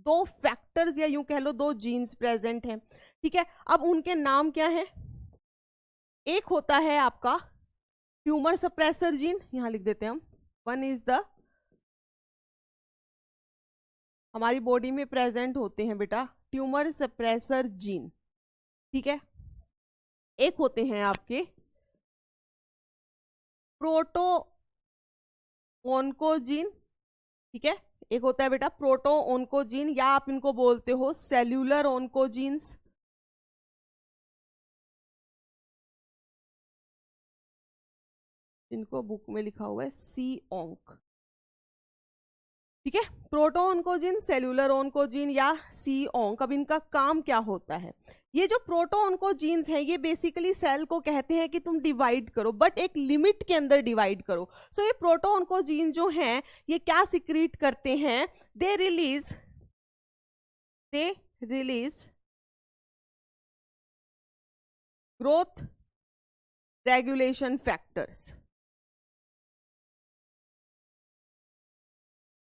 दो फैक्टर्स या यूं कह लो दो जीन्स प्रेजेंट हैं, ठीक है। अब उनके नाम क्या है? एक होता है आपका ट्यूमर सप्रेसर जीन, यहां लिख देते हैं हम, वन इज द, हमारी बॉडी में प्रेजेंट होते हैं बेटा ट्यूमर सप्रेसर जीन, ठीक है। एक होते हैं आपके प्रोटो ओन्कोजीन, ठीक है। एक होता है बेटा प्रोटो ओन्कोजीन, या आप इनको बोलते हो सेल्यूलर ओन्कोजीन्स, जिनको बुक में लिखा हुआ है सी ओंक, ठीक है। प्रोटो ओन्कोजीन, सेल्यूलर ओन्कोजीन या सी ओंक। अब इनका काम क्या होता है? ये जो प्रोटो ओन्कोजीन्स हैं ये बेसिकली सेल को कहते हैं कि तुम डिवाइड करो, बट एक लिमिट के अंदर डिवाइड करो। सो ये प्रोटो ओन्कोजीन जो हैं ये क्या सिक्रीट करते हैं? They release growth regulation factors,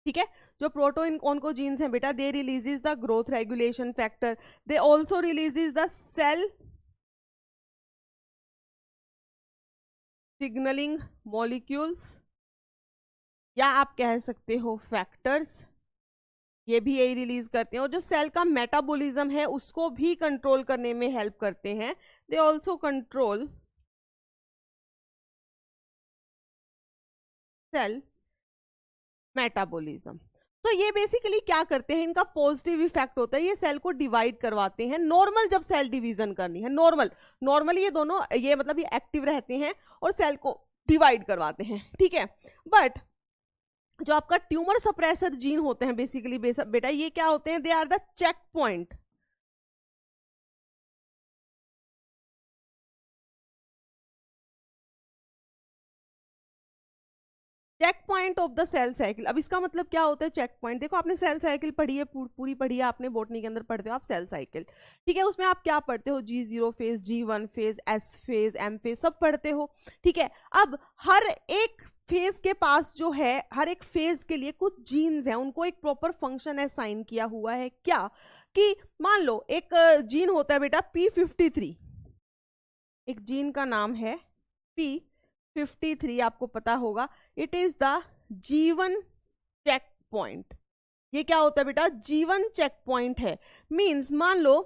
ठीक है। जो प्रोटो ओन्कोजीन्स हैं बेटा, they releases the growth regulation factor, they also releases the cell signalling molecules, या आप कह सकते हो फैक्टर्स, ये भी यही रिलीज करते हैं। और जो सेल का मेटाबॉलिज्म है उसको भी कंट्रोल करने में हेल्प करते हैं, they also control cell metabolism. तो ये बेसिकली क्या करते हैं, इनका पॉजिटिव इफेक्ट होता है, ये सेल को डिवाइड करवाते हैं। नॉर्मल जब सेल डिवीजन करनी है, नॉर्मली ये दोनों ये मतलब ये एक्टिव रहते हैं और सेल को डिवाइड करवाते हैं, ठीक है। बट जो आपका ट्यूमर सप्रेसर जीन होते हैं बेसिकली बेटा, ये क्या होते हैं? They are the check point, check point of the cell cycle. अब इसका मतलब क्या होता है चेक पॉइंट? देखो आपने सेल साइकिल पढ़ी है, पूरी पढ़ी है आपने, बॉटनी के अंदर पढ़ते हो आप सेल साइकिल, ठीक है। उसमें आप क्या पढ़ते हो? G0 phase, G1 phase, S phase, M phase, सब पढ़ते हो, ठीक है। अब हर एक फेज के पास जो है, हर एक फेज के लिए कुछ जीन्स हैं, उनको एक प्रॉपर फंक्शन असाइन किया हुआ है। क्या कि मान लो एक जीन होता है बेटा P53, एक जीन का नाम है P53, आपको पता होगा, it is the G1 check point. ये क्या होता है बेटा? G1 चेक पॉइंट है। मींस मान लो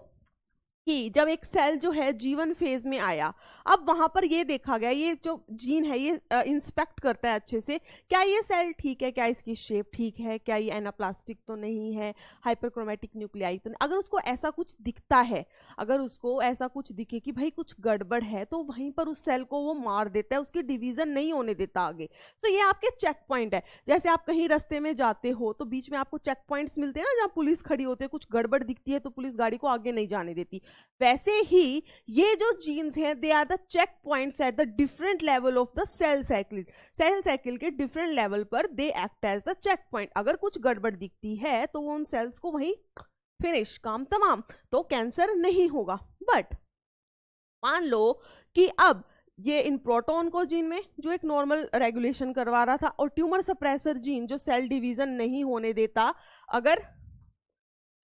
कि जब एक सेल जो है G1 फेज में आया, अब वहां पर ये देखा गया, ये जो जीन है ये इंस्पेक्ट करता है अच्छे से, क्या ये सेल ठीक है, क्या इसकी शेप ठीक है, क्या ये एनाप्लास्टिक तो नहीं है, हाइपरक्रोमेटिक न्यूक्लियाई तो नहीं। अगर उसको ऐसा कुछ दिखता है, अगर उसको ऐसा कुछ दिखे कि भाई कुछ गड़बड़ है, तो वहीं पर उस सेल को वो मार देता है, उसकी डिवीजन नहीं होने देता आगे। तो ये आपके चेक पॉइंट है। जैसे आप कहीं रास्ते में जाते हो तो बीच में आपको चेक पॉइंट्स मिलते हैं ना, जहाँ पुलिस खड़ी होती है, कुछ गड़बड़ दिखती है तो पुलिस गाड़ी को आगे नहीं जाने देती। वैसे ही ये जो जीन्स हैं, they are the check points at the different level of the cell cycle. Cell cycle के डिफरेंट लेवल पर they act as the check point. अगर कुछ गड़बड़ दिखती है तो वो उन सेल्स को वहीं फिनिश, काम तमाम, तो कैंसर नहीं होगा। बट मान लो कि अब ये इन प्रोटॉन को जीन में जो एक नॉर्मल रेगुलेशन करवा रहा था, और ट्यूमर सप्रेसर जीन जो सेल डिवीजन नहीं होने देता, अगर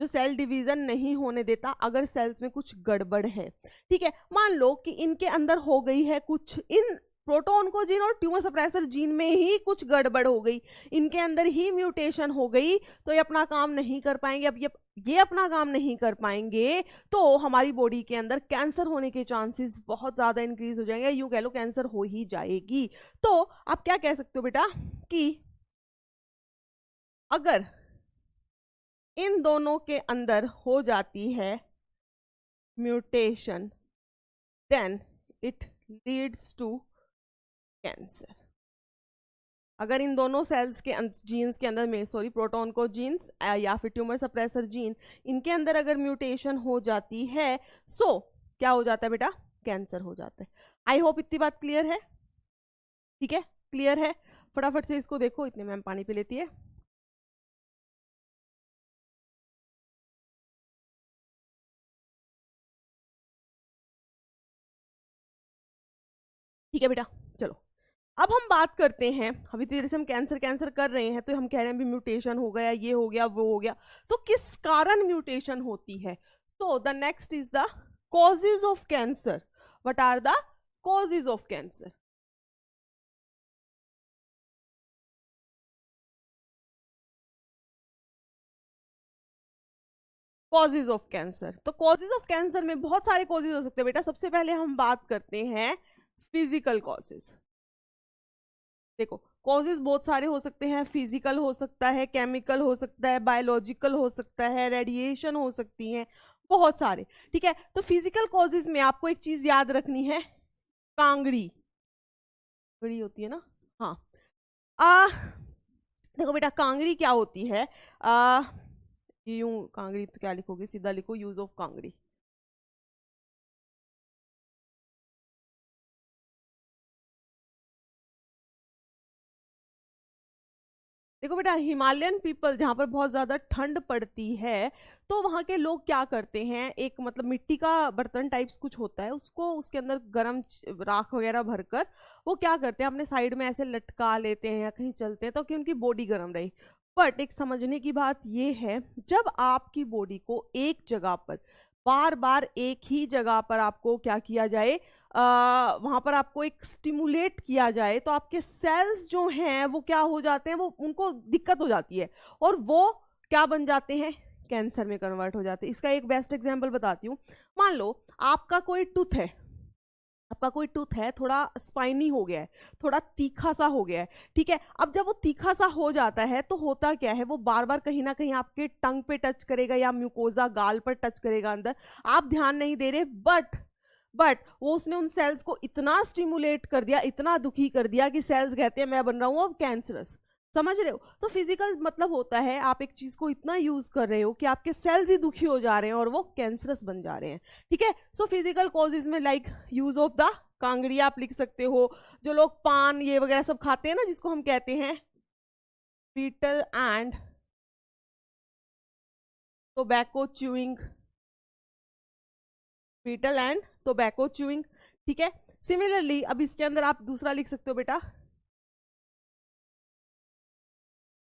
जो सेल डिवीजन नहीं होने देता, अगर सेल्स में कुछ गड़बड़ है, ठीक है, मान लो कि इनके अंदर हो गई है कुछ, इन प्रोटॉन को जीन और ट्यूमर सप्रेसर जीन में ही कुछ गड़बड़ हो गई, इनके अंदर ही म्यूटेशन हो गई, तो ये अपना काम नहीं कर पाएंगे। अब ये अपना काम नहीं कर पाएंगे तो हमारी बॉडी के अंदर कैंसर होने के चांसेस बहुत ज्यादा इंक्रीज हो जाएंगे, यूं कह लो कैंसर हो ही जाएगी। तो आप क्या कह सकते हो बेटा कि अगर इन दोनों के अंदर हो जाती है mutation, then it leads to cancer. अगर इन दोनों सेल्स के जीन्स के अंदर में, सॉरी प्रोटॉन को जीन्स या फिर ट्यूमर सप्रेसर जीन, इनके अंदर अगर म्यूटेशन हो जाती है, सो क्या हो जाता है बेटा? कैंसर हो जाता है। आई होप इतनी बात क्लियर है, ठीक है, क्लियर है। फटाफट से इसको देखो, इतने मैम पानी पी लेती है। ठीक है बेटा, चलो अब हम बात करते हैं, अभी धीरे से हम कैंसर कैंसर कर रहे हैं, तो हम कह रहे हैं भी म्यूटेशन हो गया, ये हो गया, वो हो गया, तो किस कारण म्यूटेशन होती है? So the next is the causes of cancer. What are the causes of cancer? Causes of cancer, तो कॉजेज ऑफ कैंसर में बहुत सारे कॉजेज हो सकते हैं बेटा। सबसे पहले हम बात करते हैं फिजिकल कॉजेज। देखो कॉजेज बहुत सारे हो सकते हैं, फिजिकल हो सकता है, केमिकल हो सकता है, बायोलॉजिकल हो सकता है, रेडिएशन हो सकती हैं, बहुत सारे, ठीक है। तो फिजिकल कॉजेज में आपको एक चीज याद रखनी है, कांगड़ी, कांगड़ी होती है ना, हाँ। देखो बेटा कांगड़ी क्या होती है, यूं कांगड़ी तो क्या लिखोगे, सीधा लिखो यूज ऑफ कांगड़ी। देखो बेटा हिमालयन पीपल, जहाँ पर बहुत ज्यादा ठंड पड़ती है, तो वहाँ के लोग क्या करते हैं, एक मतलब मिट्टी का बर्तन टाइप्स कुछ होता है, उसको उसके अंदर गर्म राख वगैरह भरकर वो क्या करते हैं, अपने साइड में ऐसे लटका लेते हैं या कहीं चलते हैं, तो कि उनकी बॉडी गर्म रही। बट एक समझने की बात ये है, जब आपकी बॉडी को एक जगह पर बार बार एक ही जगह पर आपको क्या किया जाए, वहां पर आपको एक स्टिमुलेट किया जाए, तो आपके सेल्स जो हैं वो क्या हो जाते हैं, वो उनको दिक्कत हो जाती है और वो क्या बन जाते हैं, कैंसर में कन्वर्ट हो जाते हैं। इसका एक बेस्ट एग्जांपल बताती हूँ। मान लो आपका कोई टूथ है, आपका कोई टूथ है, थोड़ा स्पाइनी हो गया है, थोड़ा तीखा सा हो गया है, ठीक है। अब जब वो तीखा सा हो जाता है तो होता क्या है, वो बार बार कहीं ना कहीं आपके टंग पे टच करेगा या म्यूकोजा गाल पर टच करेगा अंदर, आप ध्यान नहीं दे रहे, बट वो उसने उन सेल्स को इतना स्टिमुलेट कर दिया, इतना दुखी कर दिया कि सेल्स कहते हैं मैं बन रहा हूं अब कैंसरस। समझ रहे हो? तो फिजिकल मतलब होता है आप एक चीज को इतना यूज कर रहे हो कि आपके सेल्स ही दुखी हो जा रहे हैं और वो कैंसरस बन जा रहे हैं, ठीक है? सो फिजिकल कॉजेज में like use of the Kangri आप लिख सकते हो। जो लोग पान ये वगैरह सब खाते हैं ना, जिसको हम कहते हैं betel and tobacco chewing, betel and tobacco chewing, ठीक है? सिमिलरली अब इसके अंदर आप दूसरा लिख सकते हो बेटा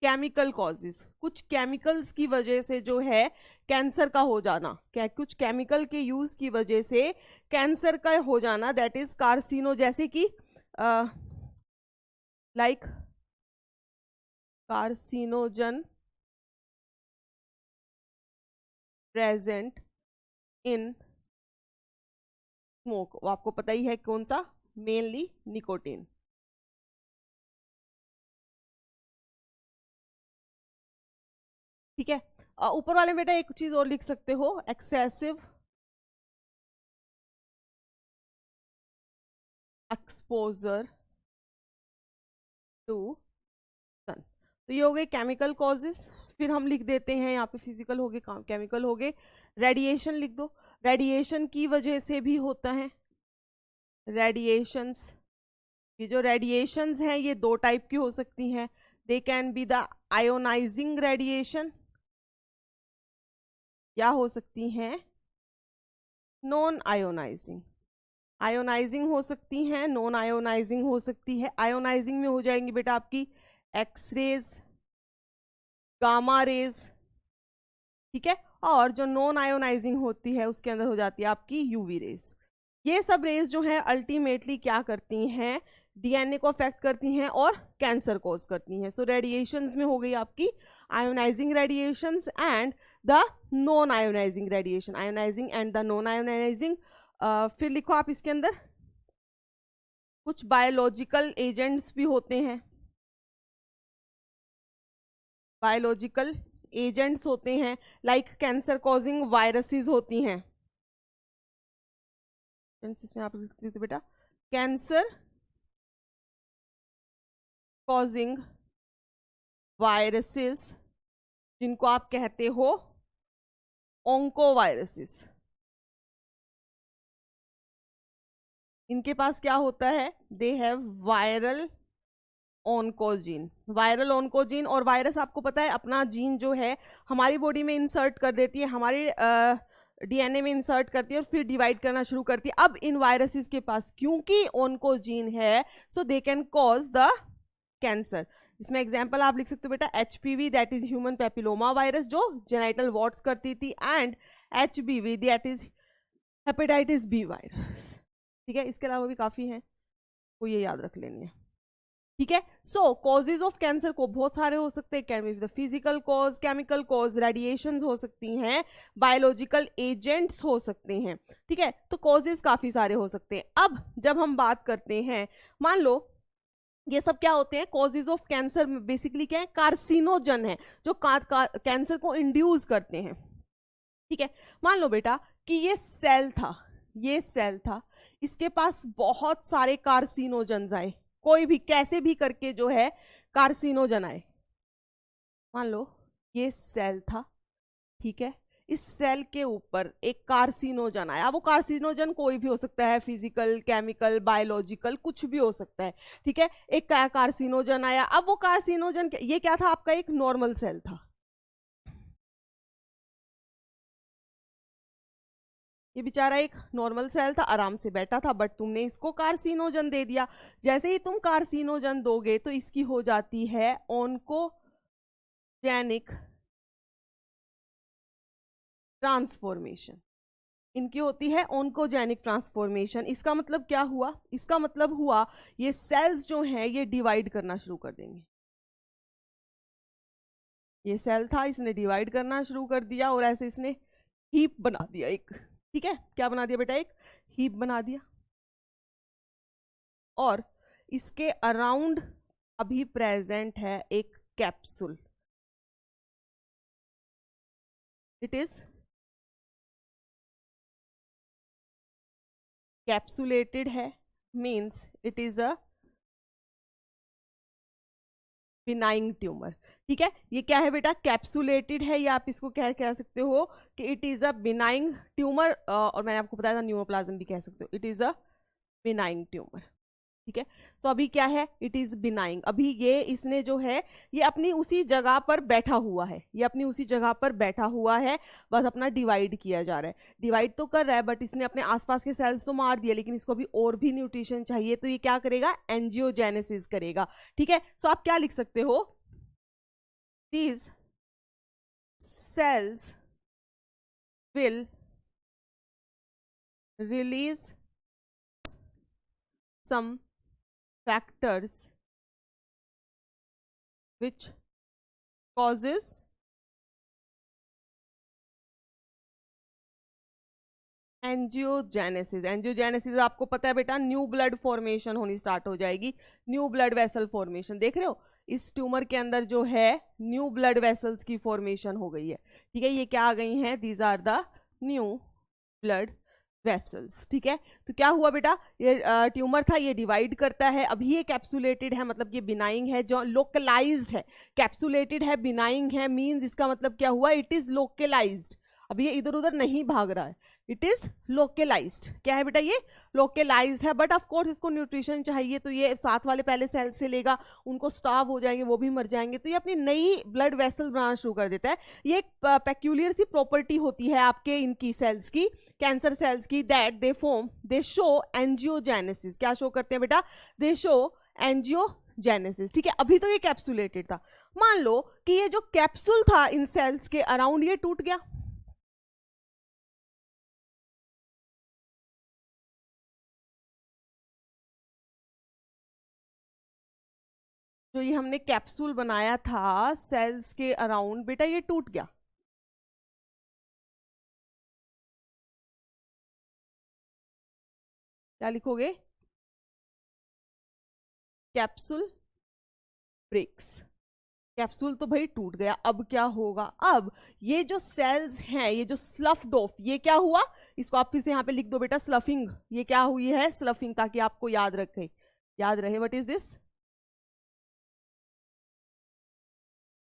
केमिकल कॉजेज, कुछ केमिकल्स की वजह से जो है कैंसर का हो जाना, क्या कुछ केमिकल के यूज की वजह से कैंसर का हो जाना, दैट इज कार्सिनो, जैसे कि like carcinogen present in smoke, वो आपको पता ही है कौन सा, मेनली निकोटीन, ठीक है? ऊपर वाले में बेटा एक चीज और लिख सकते हो, एक्सेसिव एक्सपोजर टू सन, तो ये हो गए केमिकल कॉजेस। फिर हम लिख देते हैं यहाँ पे फिजिकल हो गए, केमिकल हो गए, रेडिएशन लिख दो, रेडिएशन की वजह से भी होता है रेडिएशंस। ये जो रेडिएशंस हैं ये दो टाइप की हो सकती हैं, they can be the ionising radiation या हो सकती हैं नॉन आयोनाइजिंग, आयोनाइजिंग हो सकती हैं, नॉन आयोनाइजिंग हो सकती है। आयोनाइजिंग में हो जाएंगी बेटा आपकी एक्सरेज, गामा रेज, ठीक है? और जो नॉन आयोनाइजिंग होती है उसके अंदर हो जाती है आपकी यूवी रेज। ये सब रेज जो है अल्टीमेटली क्या करती हैं, डीएनए को अफेक्ट करती हैं और कैंसर कॉज करती हैं। सो रेडिएशंस में हो गई आपकी ionizing radiations and the non ionizing radiation, ionizing and the non ionizing. फिर लिखो आप इसके अंदर कुछ बायोलॉजिकल एजेंट्स भी होते हैं, बायोलॉजिकल एजेंट्स होते हैं लाइक कैंसर कॉजिंग वायरसेस होती हैं, इसमें आप लिख देते बेटा कैंसर कॉजिंग वायरसेस, जिनको आप कहते हो ओंकोवायरसेस। इनके पास क्या होता है, दे हैव वायरल ओनकोजीन, वायरल ओनकोजीन। और वायरस आपको पता है अपना जीन जो है हमारी बॉडी में इंसर्ट कर देती है, हमारे डीएनए में इंसर्ट करती है और फिर डिवाइड करना शुरू करती है। अब इन वायरसेस के पास क्योंकि ओनकोजीन है, so they can cause the cancer. इसमें एग्जाम्पल आप लिख सकते हो बेटा HPV, that is human papilloma virus, जो जेनाइटल वॉट्स करती थी, and HBV that is hepatitis B virus, ठीक है? इसके अलावा भी काफी हैं, को ये याद रख लेनी है, ठीक है? सो कॉजेज ऑफ कैंसर को बहुत सारे हो सकते हैं, can be the physical cause, chemical cause, radiation हो सकती हैं, बायोलॉजिकल एजेंट्स हो सकते हैं, ठीक है? तो कॉजेज काफी सारे हो सकते हैं। अब जब हम बात करते हैं, मान लो ये सब क्या होते हैं, कॉजेज ऑफ कैंसर बेसिकली क्या है, कार्सिनोजन है, जो कैंसर को इंड्यूस करते हैं, ठीक है? मान लो बेटा कि ये सेल था, ये सेल था, इसके पास बहुत सारे कार्सिनोजन आए, कोई भी कैसे भी करके जो है कार्सिनोजन आए। मान लो ये सेल था, ठीक है? इस सेल के ऊपर एक कार्सिनोजन आया, वो कार्सिनोजन कोई भी हो सकता है, फिजिकल, केमिकल, बायोलॉजिकल, कुछ भी हो सकता है, ठीक है? एक कार्सिनोजन आया, अब वो कार्सिनोजन ये क्या था, आपका एक नॉर्मल सेल था, ये बेचारा एक नॉर्मल सेल था, आराम से बैठा था, बट तुमने इसको कार्सिनोजन दे दिया। जैसे ही तुम कार्सिनोजन दोगे तो इसकी हो जाती है ओनकोजेनिक ट्रांसफॉर्मेशन, इनकी होती है ओनकोजेनिक ट्रांसफॉर्मेशन। इसका मतलब क्या हुआ, इसका मतलब हुआ ये सेल्स जो हैं ये डिवाइड करना शुरू कर देंगे। ये सेल था, इसने डिवाइड करना शुरू कर दिया और ऐसे इसने हीप बना दिया एक, ठीक है? क्या बना दिया बेटा, एक हीप बना दिया, और इसके अराउंड अभी प्रेजेंट है एक कैप्सूल, इट इज कैप्सुलेटेड है, means it is a बिनाइंग tumour. ठीक है, ये क्या है बेटा, कैप्सुलेटेड है, या आप इसको क्या कह सकते हो कि इट इज अ बिनाइंग ट्यूमर, और मैंने आपको बताया था न्यूरोप्लाज्म भी कह सकते हो, इट इज अ बिनाइंग ट्यूमर। ठीक है, तो अभी क्या है, इट इज बिनाइंग। अभी ये इसने जो है ये अपनी उसी जगह पर बैठा हुआ है, ये अपनी उसी जगह पर बैठा हुआ है, बस अपना डिवाइड किया जा रहा है। डिवाइड तो कर रहा है बट इसने अपने आसपास के सेल्स तो मार दिए, लेकिन इसको अभी और भी न्यूट्रिशन चाहिए, तो ये क्या करेगा, एंजियोजेनेसिस करेगा। ठीक है, तो आप क्या लिख सकते हो, these cells will release some factors which causes angiogenesis. Angiogenesis आपको पता है बेटा, न्यू ब्लड फॉर्मेशन होनी स्टार्ट हो जाएगी, न्यू ब्लड वेसल फॉर्मेशन। देख रहे हो इस ट्यूमर के अंदर जो है न्यू ब्लड वेसल्स की फॉर्मेशन हो गई है। ठीक है, ये क्या आ गई हैं, these are the new blood vessels. ठीक है, तो क्या हुआ बेटा, ये ट्यूमर था, ये डिवाइड करता है। अभी ये कैप्सुलेटेड है, मतलब ये बिनाइंग है, जो लोकलाइज्ड है। कैप्सुलेटेड है, बिनाइंग है, मींस इसका मतलब क्या हुआ, इट इज लोकलाइज्ड। अभी ये इधर उधर नहीं भाग रहा है, इट इज लोकलाइज्ड। क्या है बेटा, ये लोकलाइज्ड है, बट ऑफ कोर्स इसको न्यूट्रिशन चाहिए, तो ये साथ वाले पहले सेल से लेगा, उनको स्टार्व हो जाएंगे, वो भी मर जाएंगे, तो ये अपनी नई ब्लड वेसल बनाना शुरू कर देता है। ये एक पेक्यूलियर सी प्रॉपर्टी होती है आपके इनकी सेल्स की, कैंसर सेल्स की, दैट दे शो एंजियोजेनेसिस। क्या शो करते हैं बेटा, दे शो एंजियोजेनेसिस। ठीक है, अभी तो ये कैप्सुलेटेड था, मान लो कि ये जो कैप्सूल था इन सेल्स के अराउंड ये टूट गया, जो ये हमने कैप्सूल बनाया था सेल्स के अराउंड, बेटा ये टूट गया। क्या लिखोगे, कैप्सूल ब्रेक्स। कैप्सूल तो भाई टूट गया, अब क्या होगा, अब ये जो सेल्स हैं, ये जो स्लफ्ड ऑफ, ये क्या हुआ, इसको आप फिर से यहाँ पे लिख दो बेटा, स्लफिंग। ये क्या हुई है, स्लफिंग, ताकि आपको याद रहे what is this,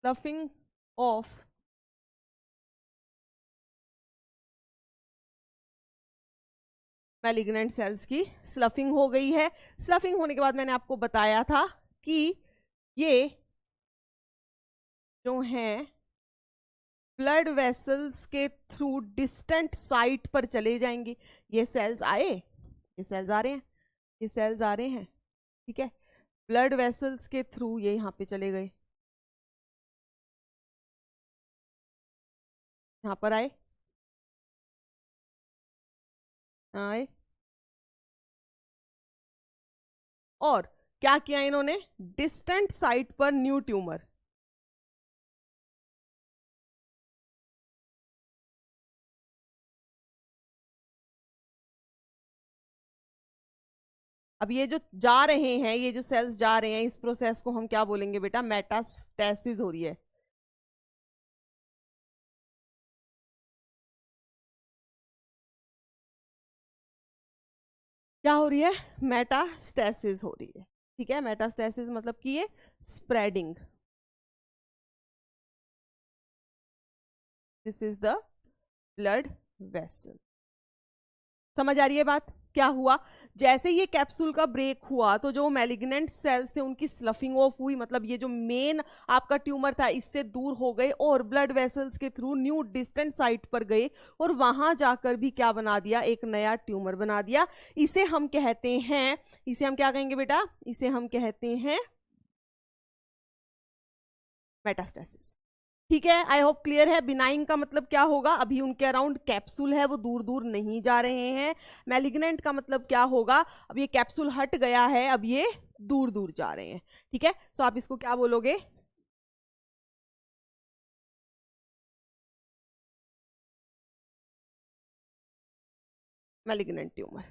sloughing of malignant sales की स्लफिंग हो गई है। स्लफिंग होने के बाद मैंने आपको बताया था कि ये जो है ब्लड वेसल्स के थ्रू डिस्टेंट साइट पर चले जाएंगे। ये सेल्स आए, ये सेल्स आ रहे हैं, ये सेल्स आ रहे हैं। ठीक है, ब्लड वेसल्स के थ्रू ये यहाँ पे चले गए, यहाँ पर आए, आए, और क्या किया इन्होंने, डिस्टेंट साइट पर न्यू ट्यूमर। अब ये जो जा रहे हैं, ये जो सेल्स जा रहे हैं, इस प्रोसेस को हम क्या बोलेंगे बेटा, मेटास्टेसिस हो रही है। क्या हो रही है, मेटास्टेसिस हो रही है। ठीक है, मेटास्टेसिस मतलब कि ये spreading, this is the blood vessel. समझ आ रही है बात, क्या हुआ, जैसे ये कैप्सूल का ब्रेक हुआ तो जो मैलिग्नेंट सेल्स थे उनकी स्लफिंग ऑफ हुई, मतलब ये जो मेन आपका ट्यूमर था इससे दूर हो गए और ब्लड वेसल्स के थ्रू न्यू डिस्टेंट साइट पर गए, और वहां जाकर भी क्या बना दिया, एक नया ट्यूमर बना दिया। इसे हम कहते हैं, इसे हम क्या कहेंगे बेटा, इसे हम कहते हैं मेटास्टेसिस। ठीक है, आई होप क्लियर है। बिनाइंग का मतलब क्या होगा, अभी उनके अराउंड कैप्सूल है, वो दूर दूर नहीं जा रहे हैं। मैलिग्नेंट का मतलब क्या होगा, अब ये कैप्सूल हट गया है, अब ये दूर दूर जा रहे हैं। ठीक है, तो आप इसको क्या बोलोगे, मैलिग्नेंट ट्यूमर।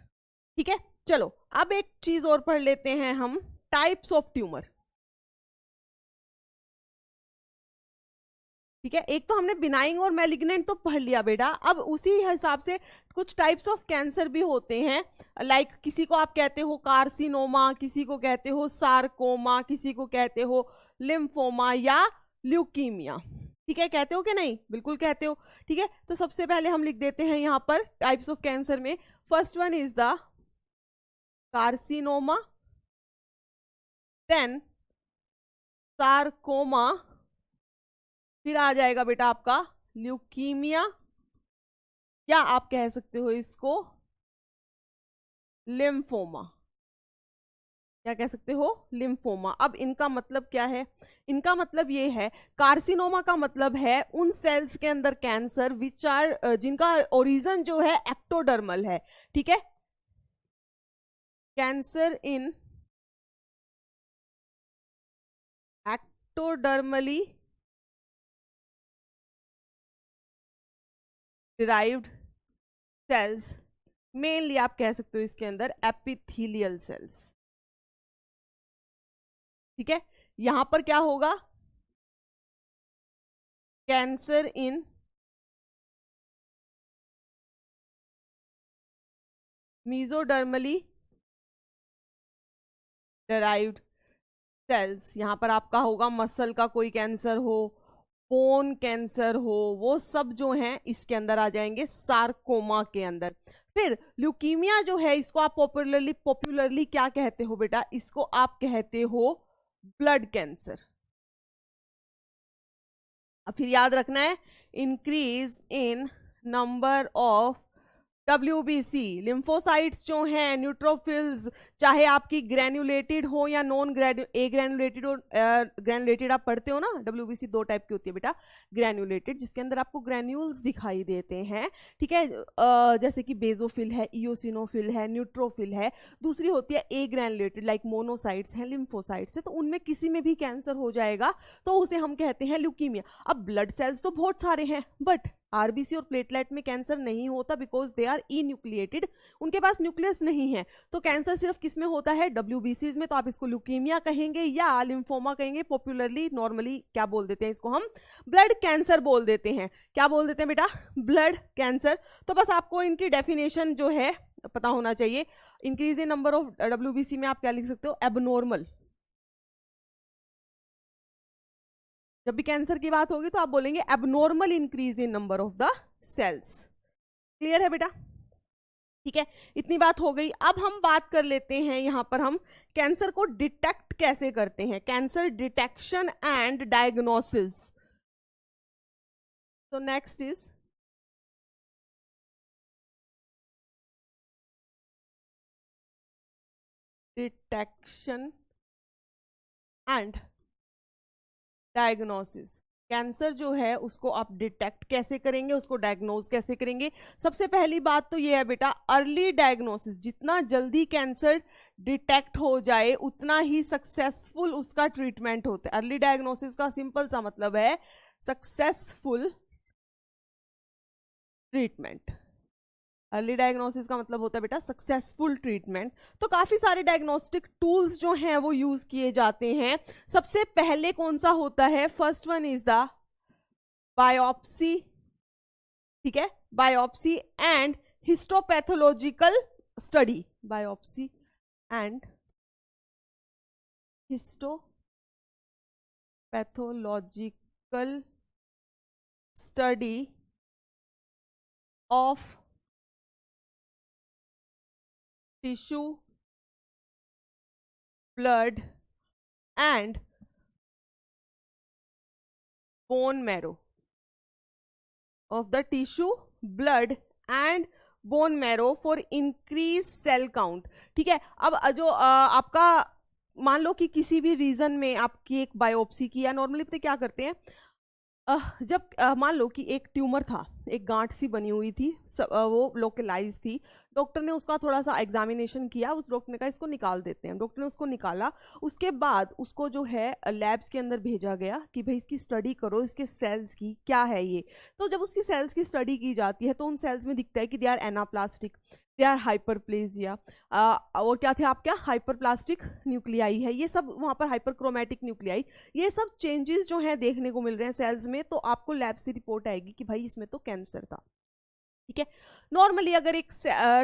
ठीक है, चलो अब एक चीज और पढ़ लेते हैं हम, टाइप्स ऑफ ट्यूमर। ठीक है, एक तो हमने बिनाइंग और मैलिग्नेंट तो पढ़ लिया बेटा, अब उसी हिसाब से कुछ टाइप्स ऑफ कैंसर भी होते हैं, लाइक किसी को आप कहते हो कार्सिनोमा, किसी को कहते हो सार्कोमा, किसी को कहते हो लिम्फोमा या ल्यूकीमिया। ठीक है, कहते हो कि नहीं? बिल्कुल कहते हो। ठीक है, तो सबसे पहले हम लिख देते हैं यहां पर टाइप्स ऑफ कैंसर में, first one is the carcinoma, then sarcoma, फिर आ जाएगा बेटा आपका ल्यूकीमिया, या आप कह सकते हो इसको लिम्फोमा। क्या कह सकते हो? लिम्फोमा। अब इनका मतलब क्या है? इनका मतलब ये है, कार्सिनोमा का मतलब है उन सेल्स के अंदर कैंसर विच आर, जिनका ओरिजिन जो है एक्टोडर्मल है। ठीक है, cancer in ectodermally derived cells, mainly आप कह सकते हो इसके अंदर एपिथेलियल सेल्स। ठीक है, यहां पर क्या होगा? Cancer in mesodermally derived cells, यहां पर आपका होगा मसल का कोई कैंसर हो, बोन कैंसर हो, वो सब जो हैं इसके अंदर आ जाएंगे सार्कोमा के अंदर। फिर ल्यूकीमिया जो है, इसको आप पॉपुलरली क्या कहते हो बेटा? इसको आप कहते हो ब्लड कैंसर। अब फिर याद रखना है, increase in number of WBC, lymphocytes जो हैं, न्यूट्रोफिल्स, चाहे आपकी ग्रैन्युलेटेड हो या नॉन ग्रैन्युलेटेड हो। ग्रैन्युलेटेड आप पढ़ते हो ना, WBC दो टाइप की होती है बेटा, ग्रैन्युलेटेड जिसके अंदर आपको ग्रैन्यूल्स दिखाई देते हैं। ठीक है, जैसे कि बेजोफिल है, इयोसिनोफिल है, न्यूट्रोफिल है। दूसरी होती है ए ग्रैन्युलेटेड, लाइक मोनोसाइट्स हैं, लिम्फोसाइट्स है, तो उनमें किसी में भी कैंसर हो जाएगा तो उसे हम कहते हैं ल्यूकीमिया। अब ब्लड सेल्स तो बहुत सारे हैं, बट आरबीसी और प्लेटलेट में कैंसर नहीं होता बिकॉज दे आर इन्यूक्लिएटेड, उनके पास न्यूक्लियस नहीं है। तो कैंसर सिर्फ किस में होता है? WBCs में, तो आप इसको ल्यूकीमिया कहेंगे या लिम्फोमा कहेंगे। पॉपुलरली नॉर्मली क्या बोल देते हैं इसको? हम ब्लड कैंसर बोल देते हैं। क्या बोल देते हैं बेटा? Blood cancer. तो बस आपको इनकी डेफिनेशन जो है पता होना चाहिए। Increase in number of WBC में आप क्या लिख सकते हो? एबनॉर्मल। जब भी कैंसर की बात होगी तो आप बोलेंगे abnormal increase in number of the cells. Clear है बेटा? ठीक है, इतनी बात हो गई। अब हम बात कर लेते हैं यहां पर हम कैंसर को डिटेक्ट कैसे करते हैं, कैंसर डिटेक्शन एंड डायग्नोसिस। तो next is detection and diagnosis. Cancer जो है उसको आप डिटेक्ट कैसे करेंगे, उसको डायग्नोज कैसे करेंगे? सबसे पहली बात तो ये है बेटा, अर्ली डायग्नोसिस। जितना जल्दी कैंसर डिटेक्ट हो जाए उतना ही सक्सेसफुल उसका ट्रीटमेंट होता है। अर्ली डायग्नोसिस का सिंपल सा मतलब है सक्सेसफुल ट्रीटमेंट। अर्ली डायग्नोसिस का मतलब होता है बेटा सक्सेसफुल ट्रीटमेंट। तो काफी सारे डायग्नोस्टिक टूल्स जो हैं वो यूज किए जाते हैं। सबसे पहले कौन सा होता है? First one is the biopsy. ठीक है, biopsy and histopathological study. Biopsy and histopathological study of tissue, blood and bone marrow, of the tissue, blood and bone marrow for increase cell count। ठीक है, अब जो आपका मान लो कि किसी भी रीजन में आपकी एक बायोप्सी किया, नॉर्मली पता क्या करते हैं, जब मान लो कि एक ट्यूमर था, एक गांठ सी बनी हुई थी, वो लोकलाइज थी, डॉक्टर ने उसका थोड़ा सा एग्जामिनेशन किया, उस डॉक्टर ने कहा इसको निकाल देते हैं। डॉक्टर ने उसको निकाला, उसके बाद उसको जो है लैब्स के अंदर भेजा गया कि भाई इसकी स्टडी करो, इसके सेल्स की क्या है ये। तो जब उसकी सेल्स की स्टडी की जाती है तो उन सेल्स में दिखता है कि they are anaplastic, they are hyperplasia, और क्या थे आपका हाइपरप्लास्टिक न्यूक्लियाई है, ये सब वहाँ पर हाइपरक्रोमैटिक न्यूक्लियाई, ये सब चेंजेस जो हैं देखने को मिल रहे हैं सेल्स में। तो आपको लैब से रिपोर्ट आएगी कि भाई इसमें तो कैंसर था। ठीक है। नॉर्मली अगर एक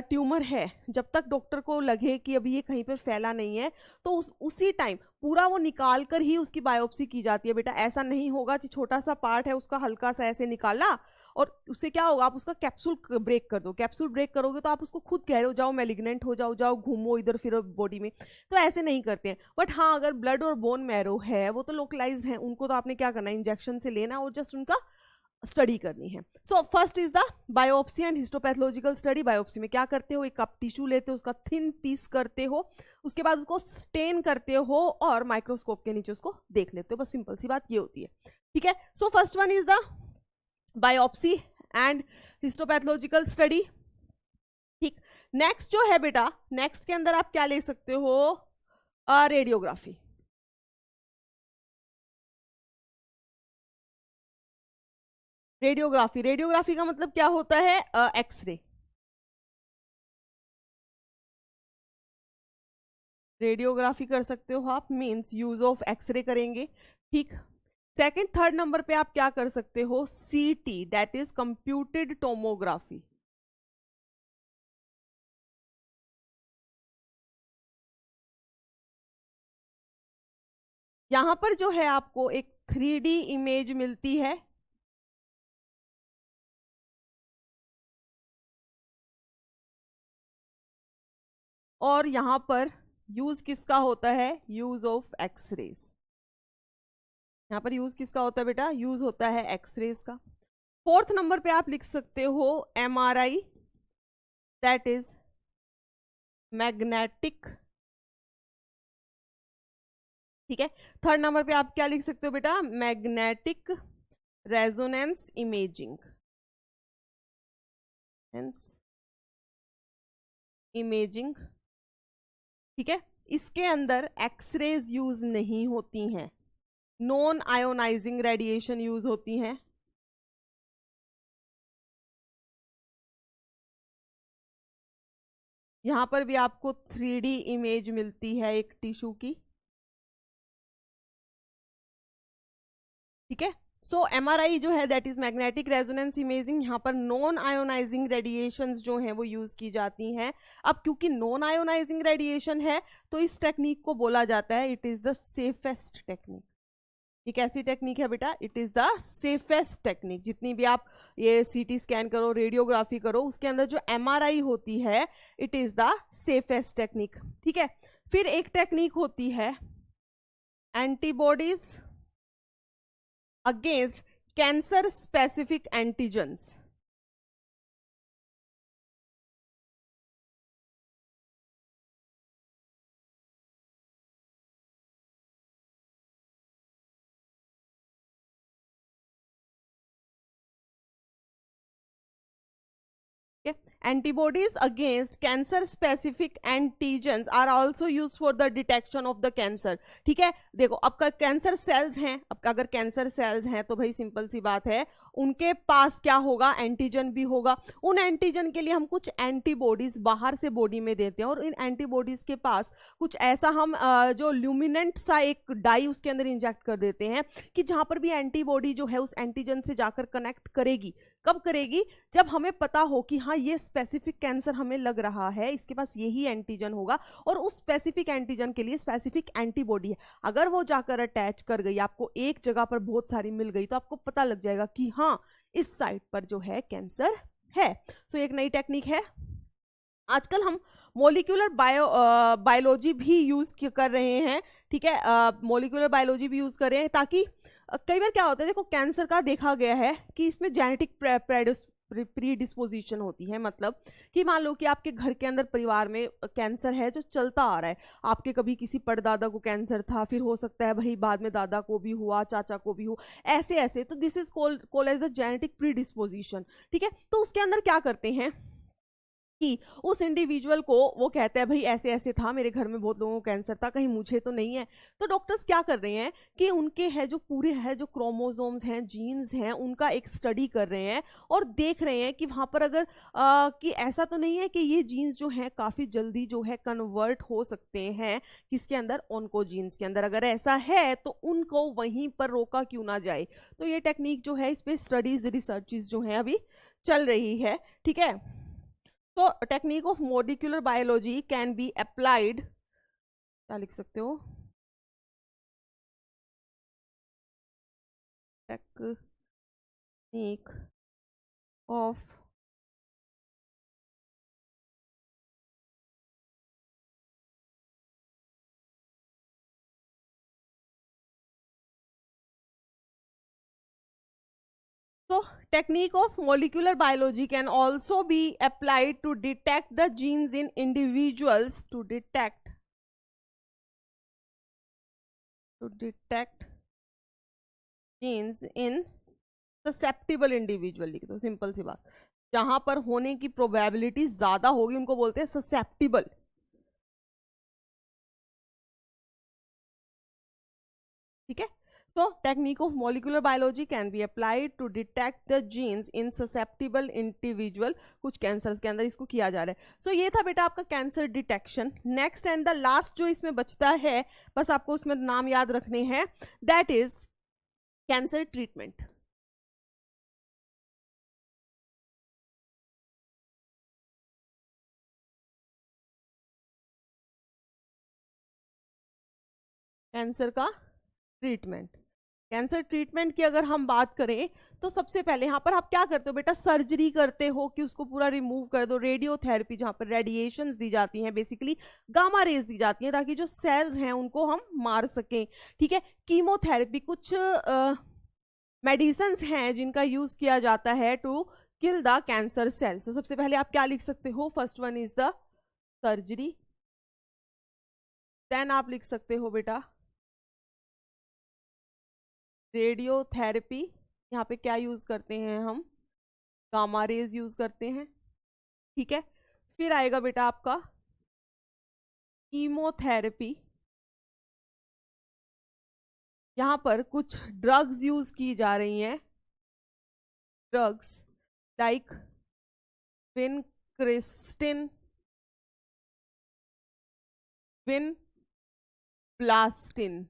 ट्यूमर है, जब तक डॉक्टर को लगे कि अभी ये कहीं पर फैला नहीं है, तो उसी टाइम पूरा वो निकाल कर ही उसकी बायोप्सी की जाती है बेटा। ऐसा नहीं होगा कि छोटा सा पार्ट है उसका हल्का सा ऐसे निकाला और उससे क्या होगा, आप उसका कैप्सूल ब्रेक कर दो। कैप्सूल ब्रेक करोगे तो आप उसको खुद कह रहे हो जाओ मैलिग्नेंट हो जाओ, जाओ घूमो इधर फिर बॉडी में, तो ऐसे नहीं करते हैं। बट हाँ, अगर ब्लड और बोन मैरो है वो तो लोकलाइज्ड है, उनको तो आपने क्या करना है, इंजेक्शन से लेना और जस्ट उनका स्टडी करनी है। So first is the biopsy and histopathological study. Biopsy में क्या करते हो, एक आप टिश्यू लेते हो, उसका थिन पीस करते हो, उसके बाद उसको स्टेन करते हो और माइक्रोस्कोप के नीचे उसको देख लेते हो। बस सिंपल सी बात ये होती है, ठीक है। So first one is the biopsy and histopathological study. ठीक, नेक्स्ट जो है बेटा, नेक्स्ट के अंदर आप क्या ले सकते हो, रेडियोग्राफी। रेडियोग्राफी, रेडियोग्राफी का मतलब क्या होता है, एक्सरे। रेडियोग्राफी कर सकते हो आप, मींस यूज ऑफ एक्सरे करेंगे। ठीक, सेकंड थर्ड नंबर पे आप क्या कर सकते हो, सीटी, दैट इज कंप्यूटेड टोमोग्राफी। यहां पर जो है आपको एक 3D इमेज मिलती है, और यहां पर यूज किसका होता है, यूज ऑफ एक्सरेज। यहां पर यूज किसका होता है बेटा, यूज होता है एक्सरेज का। फोर्थ नंबर पे आप लिख सकते हो MRI, दैट इज मैग्नेटिक। ठीक है, थर्ड नंबर पे आप क्या लिख सकते हो बेटा, मैग्नेटिक रेजोनेंस इमेजिंग, इमेजिंग। ठीक है, इसके अंदर एक्सरेज यूज नहीं होती हैं, नॉन आयोनाइजिंग रेडिएशन यूज होती हैं। यहां पर भी आपको 3D इमेज मिलती है एक टिश्यू की। ठीक है, सो MRI जो है that is magnetic resonance imaging, यहाँ पर नॉन आयोनाइजिंग रेडिएशंस जो हैं वो यूज की जाती हैं। अब क्योंकि नॉन आयोनाइजिंग रेडिएशन है तो इस टेक्निक को बोला जाता है it is the safest technique. ये कैसी टेक्निक है बेटा, it is the safest technique. जितनी भी आप ये CT स्कैन करो, रेडियोग्राफी करो, उसके अंदर जो MRI होती है it is the safest technique. ठीक है, फिर एक टेक्निक होती है antibodies against cancer specific antigens. Antibodies against cancer specific antigens are also used for the detection of the cancer। ठीक है, देखो आपका कैंसर सेल्स हैं, आपका अगर कैंसर सेल्स हैं तो भाई सिंपल सी बात है उनके पास क्या होगा, एंटीजन भी होगा। उन एंटीजन के लिए हम कुछ एंटीबॉडीज बाहर से बॉडी में देते हैं और इन एंटीबॉडीज के पास कुछ ऐसा हम जो ल्यूमिनेंट सा एक डाई उसके अंदर इंजेक्ट कर देते हैं कि जहां पर भी एंटीबॉडी जो है उस एंटीजन से जाकर कनेक्ट करेगी। कब करेगी, जब हमें पता हो कि हाँ ये स्पेसिफिक कैंसर हमें लग रहा है, इसके पास यही एंटीजन होगा और उस स्पेसिफिक एंटीजन के लिए स्पेसिफिक एंटीबॉडी है। अगर वो जाकर अटैच कर गई, आपको एक जगह पर बहुत सारी मिल गई, तो आपको पता लग जाएगा कि हाँ इस साइट पर जो है कैंसर है। तो एक नई टेक्निक है। आजकल हम मोलिकुलर बायोलॉजी भी यूज कर रहे हैं। ठीक है, मोलिकुलर बायोलॉजी भी यूज कर रहे हैं ताकि कई बार क्या होता है, देखो कैंसर का देखा गया है कि इसमें जेनेटिक प्रीडिस्पोजिशन होती है। मतलब कि मान लो कि आपके घर के अंदर परिवार में कैंसर है जो चलता आ रहा है, आपके कभी किसी परदादा को कैंसर था, फिर हो सकता है भाई बाद में दादा को भी हुआ, चाचा को भी हुआ, ऐसे ऐसे। तो this is called as the genetic predisposition. ठीक है, तो उसके अंदर क्या करते हैं कि उस इंडिविजुअल को वो कहता है भाई ऐसे ऐसे था, मेरे घर में बहुत लोगों को कैंसर था, कहीं मुझे तो नहीं है। तो डॉक्टर्स क्या कर रहे हैं कि उनके है जो पूरे है जो क्रोमोसोम्स हैं, जीन्स हैं, उनका एक स्टडी कर रहे हैं और देख रहे हैं कि वहां पर अगर कि ऐसा तो नहीं है कि ये जीन्स जो हैं काफी जल्दी जो है कन्वर्ट हो सकते हैं किसके अंदर, ऑन्कोजीन्स के अंदर। अगर ऐसा है तो उनको वहीं पर रोका क्यों ना जाए। तो ये टेक्निक जो है इस पे स्टडीज रिसर्चेस जो है अभी चल रही है, ठीक है। तो technique of molecular biology can be applied, क्या लिख सकते हो, technique of So, technique of molecular biology can also be applied to detect the genes in individuals, to detect genes in susceptible individual, लिख दो, सिंपल सी बात। जहां पर होने की प्रोबेबिलिटी ज्यादा होगी उनको बोलते हैं ससेप्टिबल, ठीक है। So, technique of molecular biology can be applied to detect the genes in susceptible individual, कुछ कैंसर्स के अंदर इसको किया जा रहा है। So, ये था बेटा आपका cancer detection. Next and the last जो इसमें बचता है, बस आपको उसमें नाम याद रखने हैं, that is cancer treatment. Cancer का ट्रीटमेंट, कैंसर ट्रीटमेंट की अगर हम बात करें तो सबसे पहले यहाँ पर आप क्या करते हो बेटा, सर्जरी करते हो कि उसको पूरा रिमूव कर दो। रेडियोथेरेपी, जहाँ पर रेडिएशंस दी जाती हैं, बेसिकली गामा रेज दी जाती हैं ताकि जो सेल्स हैं उनको हम मार सकें, ठीक है। कीमोथेरेपी, कुछ मेडिसिन्स हैं जिनका यूज किया जाता है to kill the cancer cells. तो सबसे पहले आप क्या लिख सकते हो, first one is the surgery, then आप लिख सकते हो बेटा रेडियोथेरेपी, यहाँ पे क्या यूज करते हैं हम, गामा रेज यूज करते हैं, ठीक है। फिर आएगा बेटा आपका कीमोथेरेपी, यहाँ पर कुछ ड्रग्स यूज की जा रही हैं, ड्रग्स लाइक विनक्रिस्टिन, विनब्लास्टिन।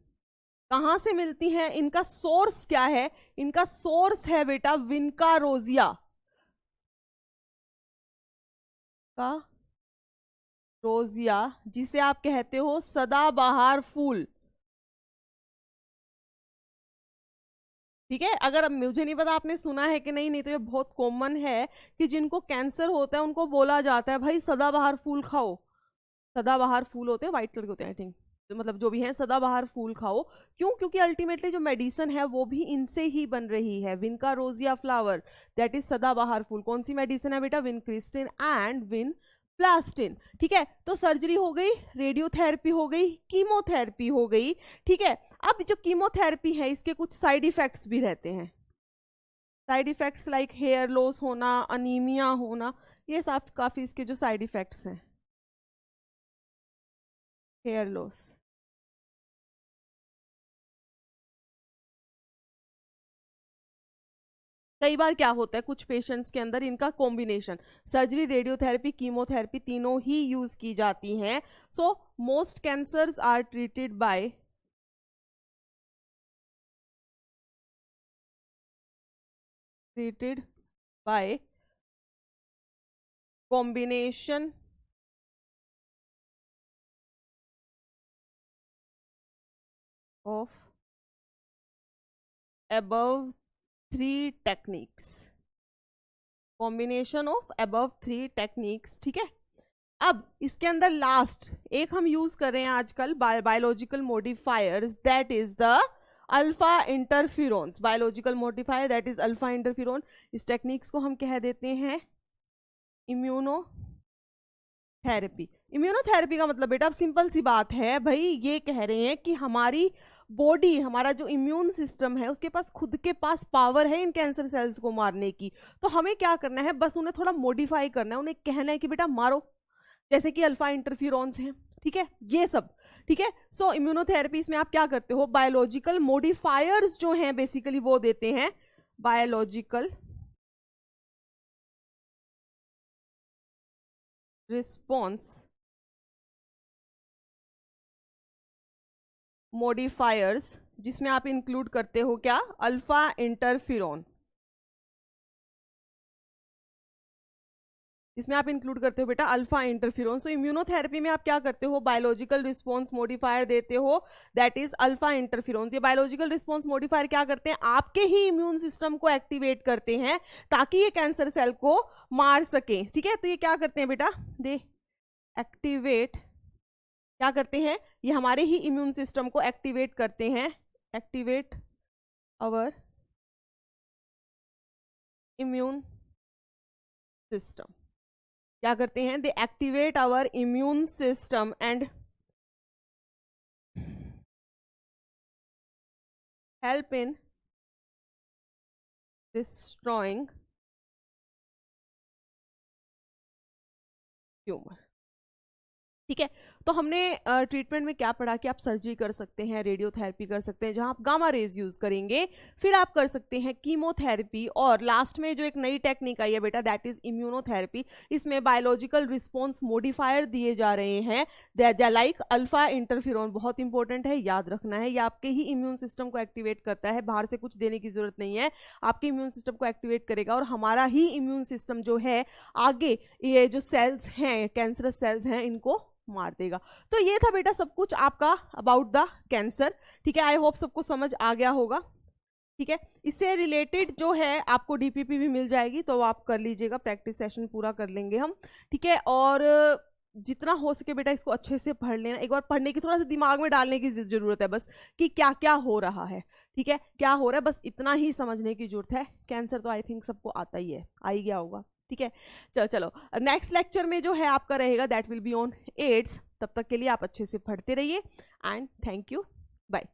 कहां से मिलती हैं, इनका सोर्स क्या है, इनका सोर्स है बेटा विनका रोजिया का, रोजिया जिसे आप कहते हो सदाबहार फूल, ठीक है। अगर अब मुझे नहीं पता आपने सुना है कि नहीं, नहीं तो ये बहुत कॉमन है कि जिनको कैंसर होता है उनको बोला जाता है भाई सदाबहार फूल खाओ। सदाबहार फूल होते हैं, व्हाइट कलर के होते हैं आई थिंक, तो मतलब जो भी है सदाबहार फूल खाओ। क्यों? क्योंकि अल्टीमेटली जो मेडिसिन है वो भी इनसे ही बन रही है, विनका रोजिया फ्लावर, दैट इज सदाबहार फूल। कौन सी मेडिसिन है बेटा, विनक्रिस्टिन एंड विनब्लास्टिन, ठीक है। तो सर्जरी हो गई, रेडियोथेरेपी हो गई, कीमोथेरेपी हो गई, ठीक है। अब जो कीमोथेरेपी है इसके कुछ साइड इफेक्ट्स भी रहते हैं, side effects like hair loss होना, अनीमिया होना, ये सब काफी इसके जो साइड इफेक्ट्स हैं, हेयर लॉस। कई बार क्या होता है कुछ पेशेंट्स के अंदर इनका कॉम्बिनेशन, सर्जरी, रेडियोथेरेपी, कीमोथेरेपी तीनों ही यूज की जाती हैं। So most cancers are treated by combination of above three techniques, combination of above three techniques, ठीक है। अब इसके अंदर लास्ट एक हम यूज कर रहे हैं आजकल biological modifiers, that is the alpha interferons, biological modifier that is alpha interferon. इस टेक्निक्स को हम कह देते हैं इम्यूनोथेरेपी। इम्यूनोथेरेपी का मतलब बेटा अब सिंपल सी बात है भाई, ये कह रहे हैं कि हमारी बॉडी, हमारा जो इम्यून सिस्टम है उसके पास खुद के पास पावर है इन कैंसर सेल्स को मारने की, तो हमें क्या करना है, बस उन्हें थोड़ा मॉडिफाई करना है, उन्हें कहना है कि बेटा मारो, जैसे कि अल्फा इंटरफिरोन्स हैं, ठीक है, ये सब, ठीक है। सो इम्यूनोथेरेपीज में आप क्या करते हो, बायोलॉजिकल मॉडिफायर्स जो हैं बेसिकली वो देते हैं, बायोलॉजिकल रिस्पॉन्स मॉडिफायर्स, जिसमें आप इंक्लूड करते हो क्या, अल्फा इंटरफिरोन, इसमें आप इंक्लूड करते हो बेटा अल्फा इंटरफेरोन। सो इम्यूनोथेरेपी में आप क्या करते हो, बायोलॉजिकल रिस्पॉन्स मॉडिफायर देते हो, दैट इज अल्फा इंटरफेरोन। ये बायोलॉजिकल रिस्पॉन्स मॉडिफायर क्या करते हैं, आपके ही इम्यून सिस्टम को एक्टिवेट करते हैं ताकि ये कैंसर सेल को मार सके, ठीक है। तो ये क्या करते हैं बेटा, दे एक्टिवेट, क्या करते हैं, ये हमारे ही इम्यून सिस्टम को एक्टिवेट करते हैं, एक्टिवेट आवर इम्यून सिस्टम। क्या करते हैं, they activate our immune system and help in destroying tumour, ठीक है। तो हमने ट्रीटमेंट में क्या पढ़ा कि आप सर्जरी कर सकते हैं, रेडियोथेरेपी कर सकते हैं जहां आप गामा रेज यूज करेंगे, फिर आप कर सकते हैं कीमोथेरेपी, और लास्ट में जो एक नई टेक्निक आई है बेटा दैट इज इम्यूनोथेरेपी। इसमें बायोलॉजिकल रिस्पॉन्स मॉडिफायर दिए जा रहे हैं, लाइक अल्फा इंटरफेरोन, बहुत इंपॉर्टेंट है, याद रखना है। ये आपके ही इम्यून सिस्टम को एक्टिवेट करता है, बाहर से कुछ देने की जरूरत नहीं है, आपके इम्यून सिस्टम को एक्टिवेट करेगा और हमारा ही इम्यून सिस्टम जो है आगे ये जो सेल्स हैं, कैंसरस सेल्स हैं, इनको मार देगा। तो ये था बेटा सब कुछ आपका अबाउट द कैंसर, ठीक है। आई होप सबको समझ आ गया होगा, ठीक है। इससे रिलेटेड जो है आपको डीपीपी भी मिल जाएगी, तो आप कर लीजिएगा, प्रैक्टिस सेशन पूरा कर लेंगे हम, ठीक है। और जितना हो सके बेटा इसको अच्छे से पढ़ लेना, एक बार पढ़ने की थोड़ा सा दिमाग में डालने की जरूरत है बस, कि क्या क्या हो रहा है, ठीक है, क्या हो रहा है, बस इतना ही समझने की जरूरत है। कैंसर तो आई थिंक सबको आता ही है, आ ही गया होगा, ठीक है। चलो नेक्स्ट लेक्चर में जो है आपका रहेगा that will be on AIDS. तब तक के लिए आप अच्छे से पढ़ते रहिए एंड थैंक यू, बाय।